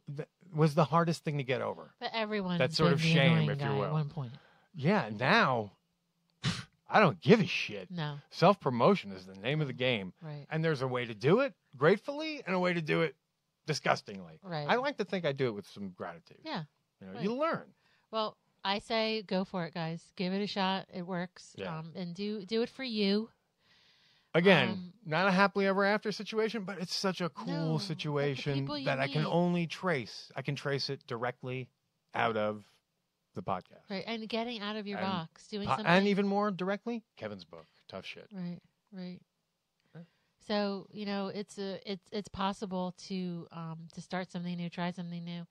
was the hardest thing to get over. But everyone, that sort of shame, if you will. At one point. Yeah, now I don't give a shit. No. Self-promotion is the name of the game. Right. And there's a way to do it gratefully and a way to do it disgustingly. Right. I like to think I do it with some gratitude. Yeah. You learn. Well, I say go for it, guys. Give it a shot. It works. Yeah. And do it for you. Again, not a happily ever after situation, but it's such a cool situation that I can only trace. I can trace it directly out of the podcast. Right, and getting out of your box, doing something. And even more directly, Kevin's book, Tough Shit. Right. So, it's possible to start something new, try something new.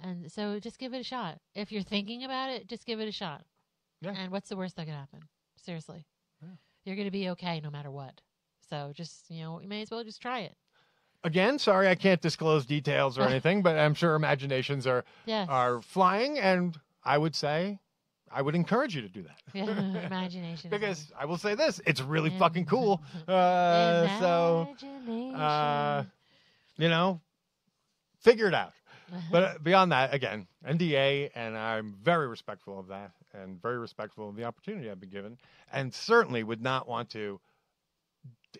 And so just give it a shot. If you're thinking about it, just give it a shot. Yeah. And what's the worst that could happen? Seriously. Yeah. You're going to be okay no matter what. So just, you may as well just try it. Again, sorry I can't disclose details or anything, but I'm sure imaginations are flying, and I would encourage you to do that. Yeah, imagination. Because I will say this, it's really fucking cool. Figure it out. But beyond that, again, NDA, and I'm very respectful of that and very respectful of the opportunity I've been given, and certainly would not want to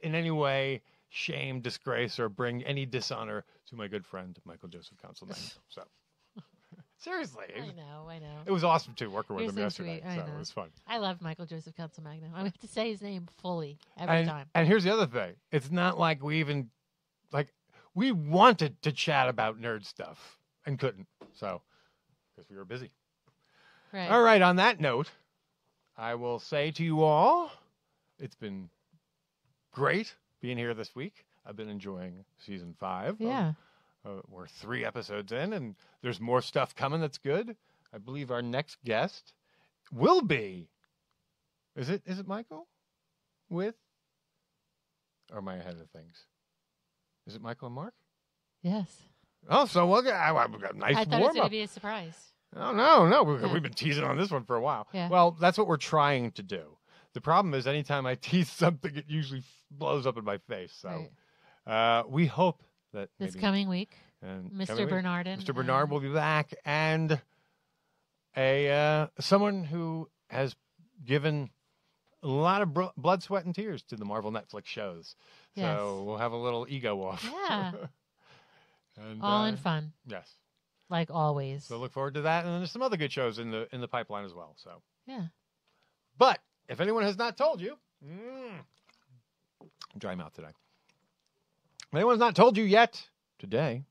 in any way shame, disgrace, or bring any dishonor to my good friend, Michael Joseph Councilman. So, seriously. I know. It was awesome, too, working with You're him so yesterday. Sweet. So it was fun. I love Michael Joseph Councilmagno. I have to say his name fully every time. And here's the other thing. It's not like we wanted to chat about nerd stuff and couldn't. So, because we were busy. Right. All right, on that note, I will say to you all, it's been great being here this week. I've been enjoying season 5. Yeah. We're 3 episodes in, and there's more stuff coming that's good. I believe our next guest will be, is it Michael? Or am I ahead of things? Is it Michael and Mark? Yes. Oh, so we'll get a nice I thought it was warm-up. going to be a surprise. Oh, no. We've been teasing on this one for a while. Yeah. Well, that's what we're trying to do. The problem is anytime I tease something, it usually blows up in my face. So we hope that this coming week, Mr. Bernard will be back, and someone who has given a lot of blood, sweat, and tears to the Marvel Netflix shows. Yes. So we'll have a little ego off. Yeah. And, all in fun. Yes. Like always. So look forward to that, and then there's some other good shows in the pipeline as well. So yeah. But if anyone has not told you, dry mouth today. If anyone's not told you yet today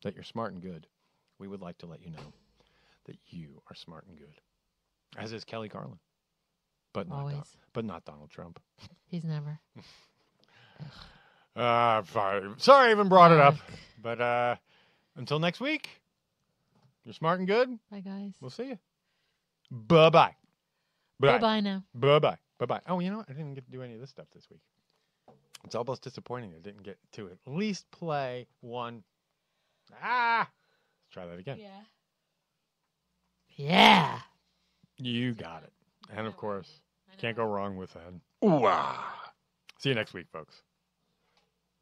that you're smart and good, we would like to let you know that you are smart and good, as is Kelly Carlin, but not Donald Trump. He's never. Sorry I even brought it up. But until next week, you're smart and good. Bye, guys. We'll see you. Bye-bye. Bye-bye now. Bye-bye. Bye-bye. Oh, you know what? I didn't get to do any of this stuff this week. It's almost disappointing I didn't get to at least play one. Let's try that again. Yeah. Yeah. You got it. And, of course, can't go wrong with that. Ooh-ah. See you next week, folks.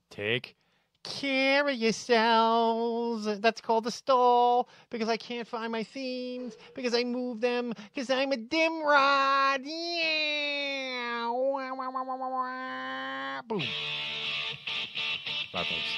Take care of yourselves. That's called a stall because I can't find my themes because I move them because I'm a dimrod. Yeah. Boom. Bye, folks.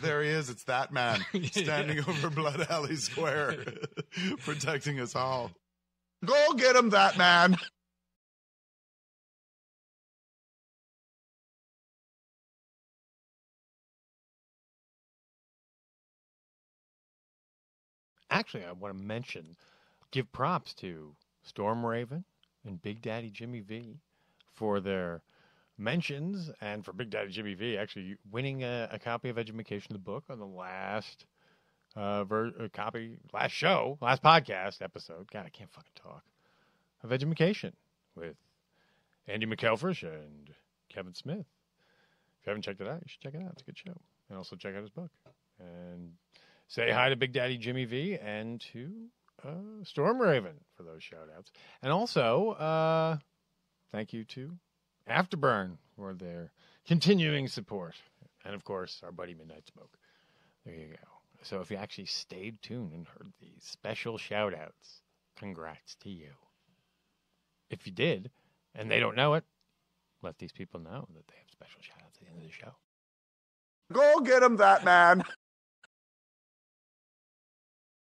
There he is. It's that man standing over Blood Alley Square, protecting us all. Go get him, that man. Actually, I want to give props to Storm Raven and Big Daddy Jimmy V for their mentions, and for Big Daddy Jimmy V actually winning a copy of Edumacation, the book, on the last last podcast episode. God, I can't fucking talk. Of Edumacation with Andy McElfresh and Kevin Smith. If you haven't checked it out, you should check it out. It's a good show. And also check out his book. And say hi to Big Daddy Jimmy V and to Storm Raven for those shout-outs. And also, thank you to Afterburn for their continuing support. And, of course, our buddy Midnight Smoke. There you go. So if you actually stayed tuned and heard these special shout-outs, congrats to you. If you did, and they don't know it, let these people know that they have special shout-outs at the end of the show. Go get him, that man.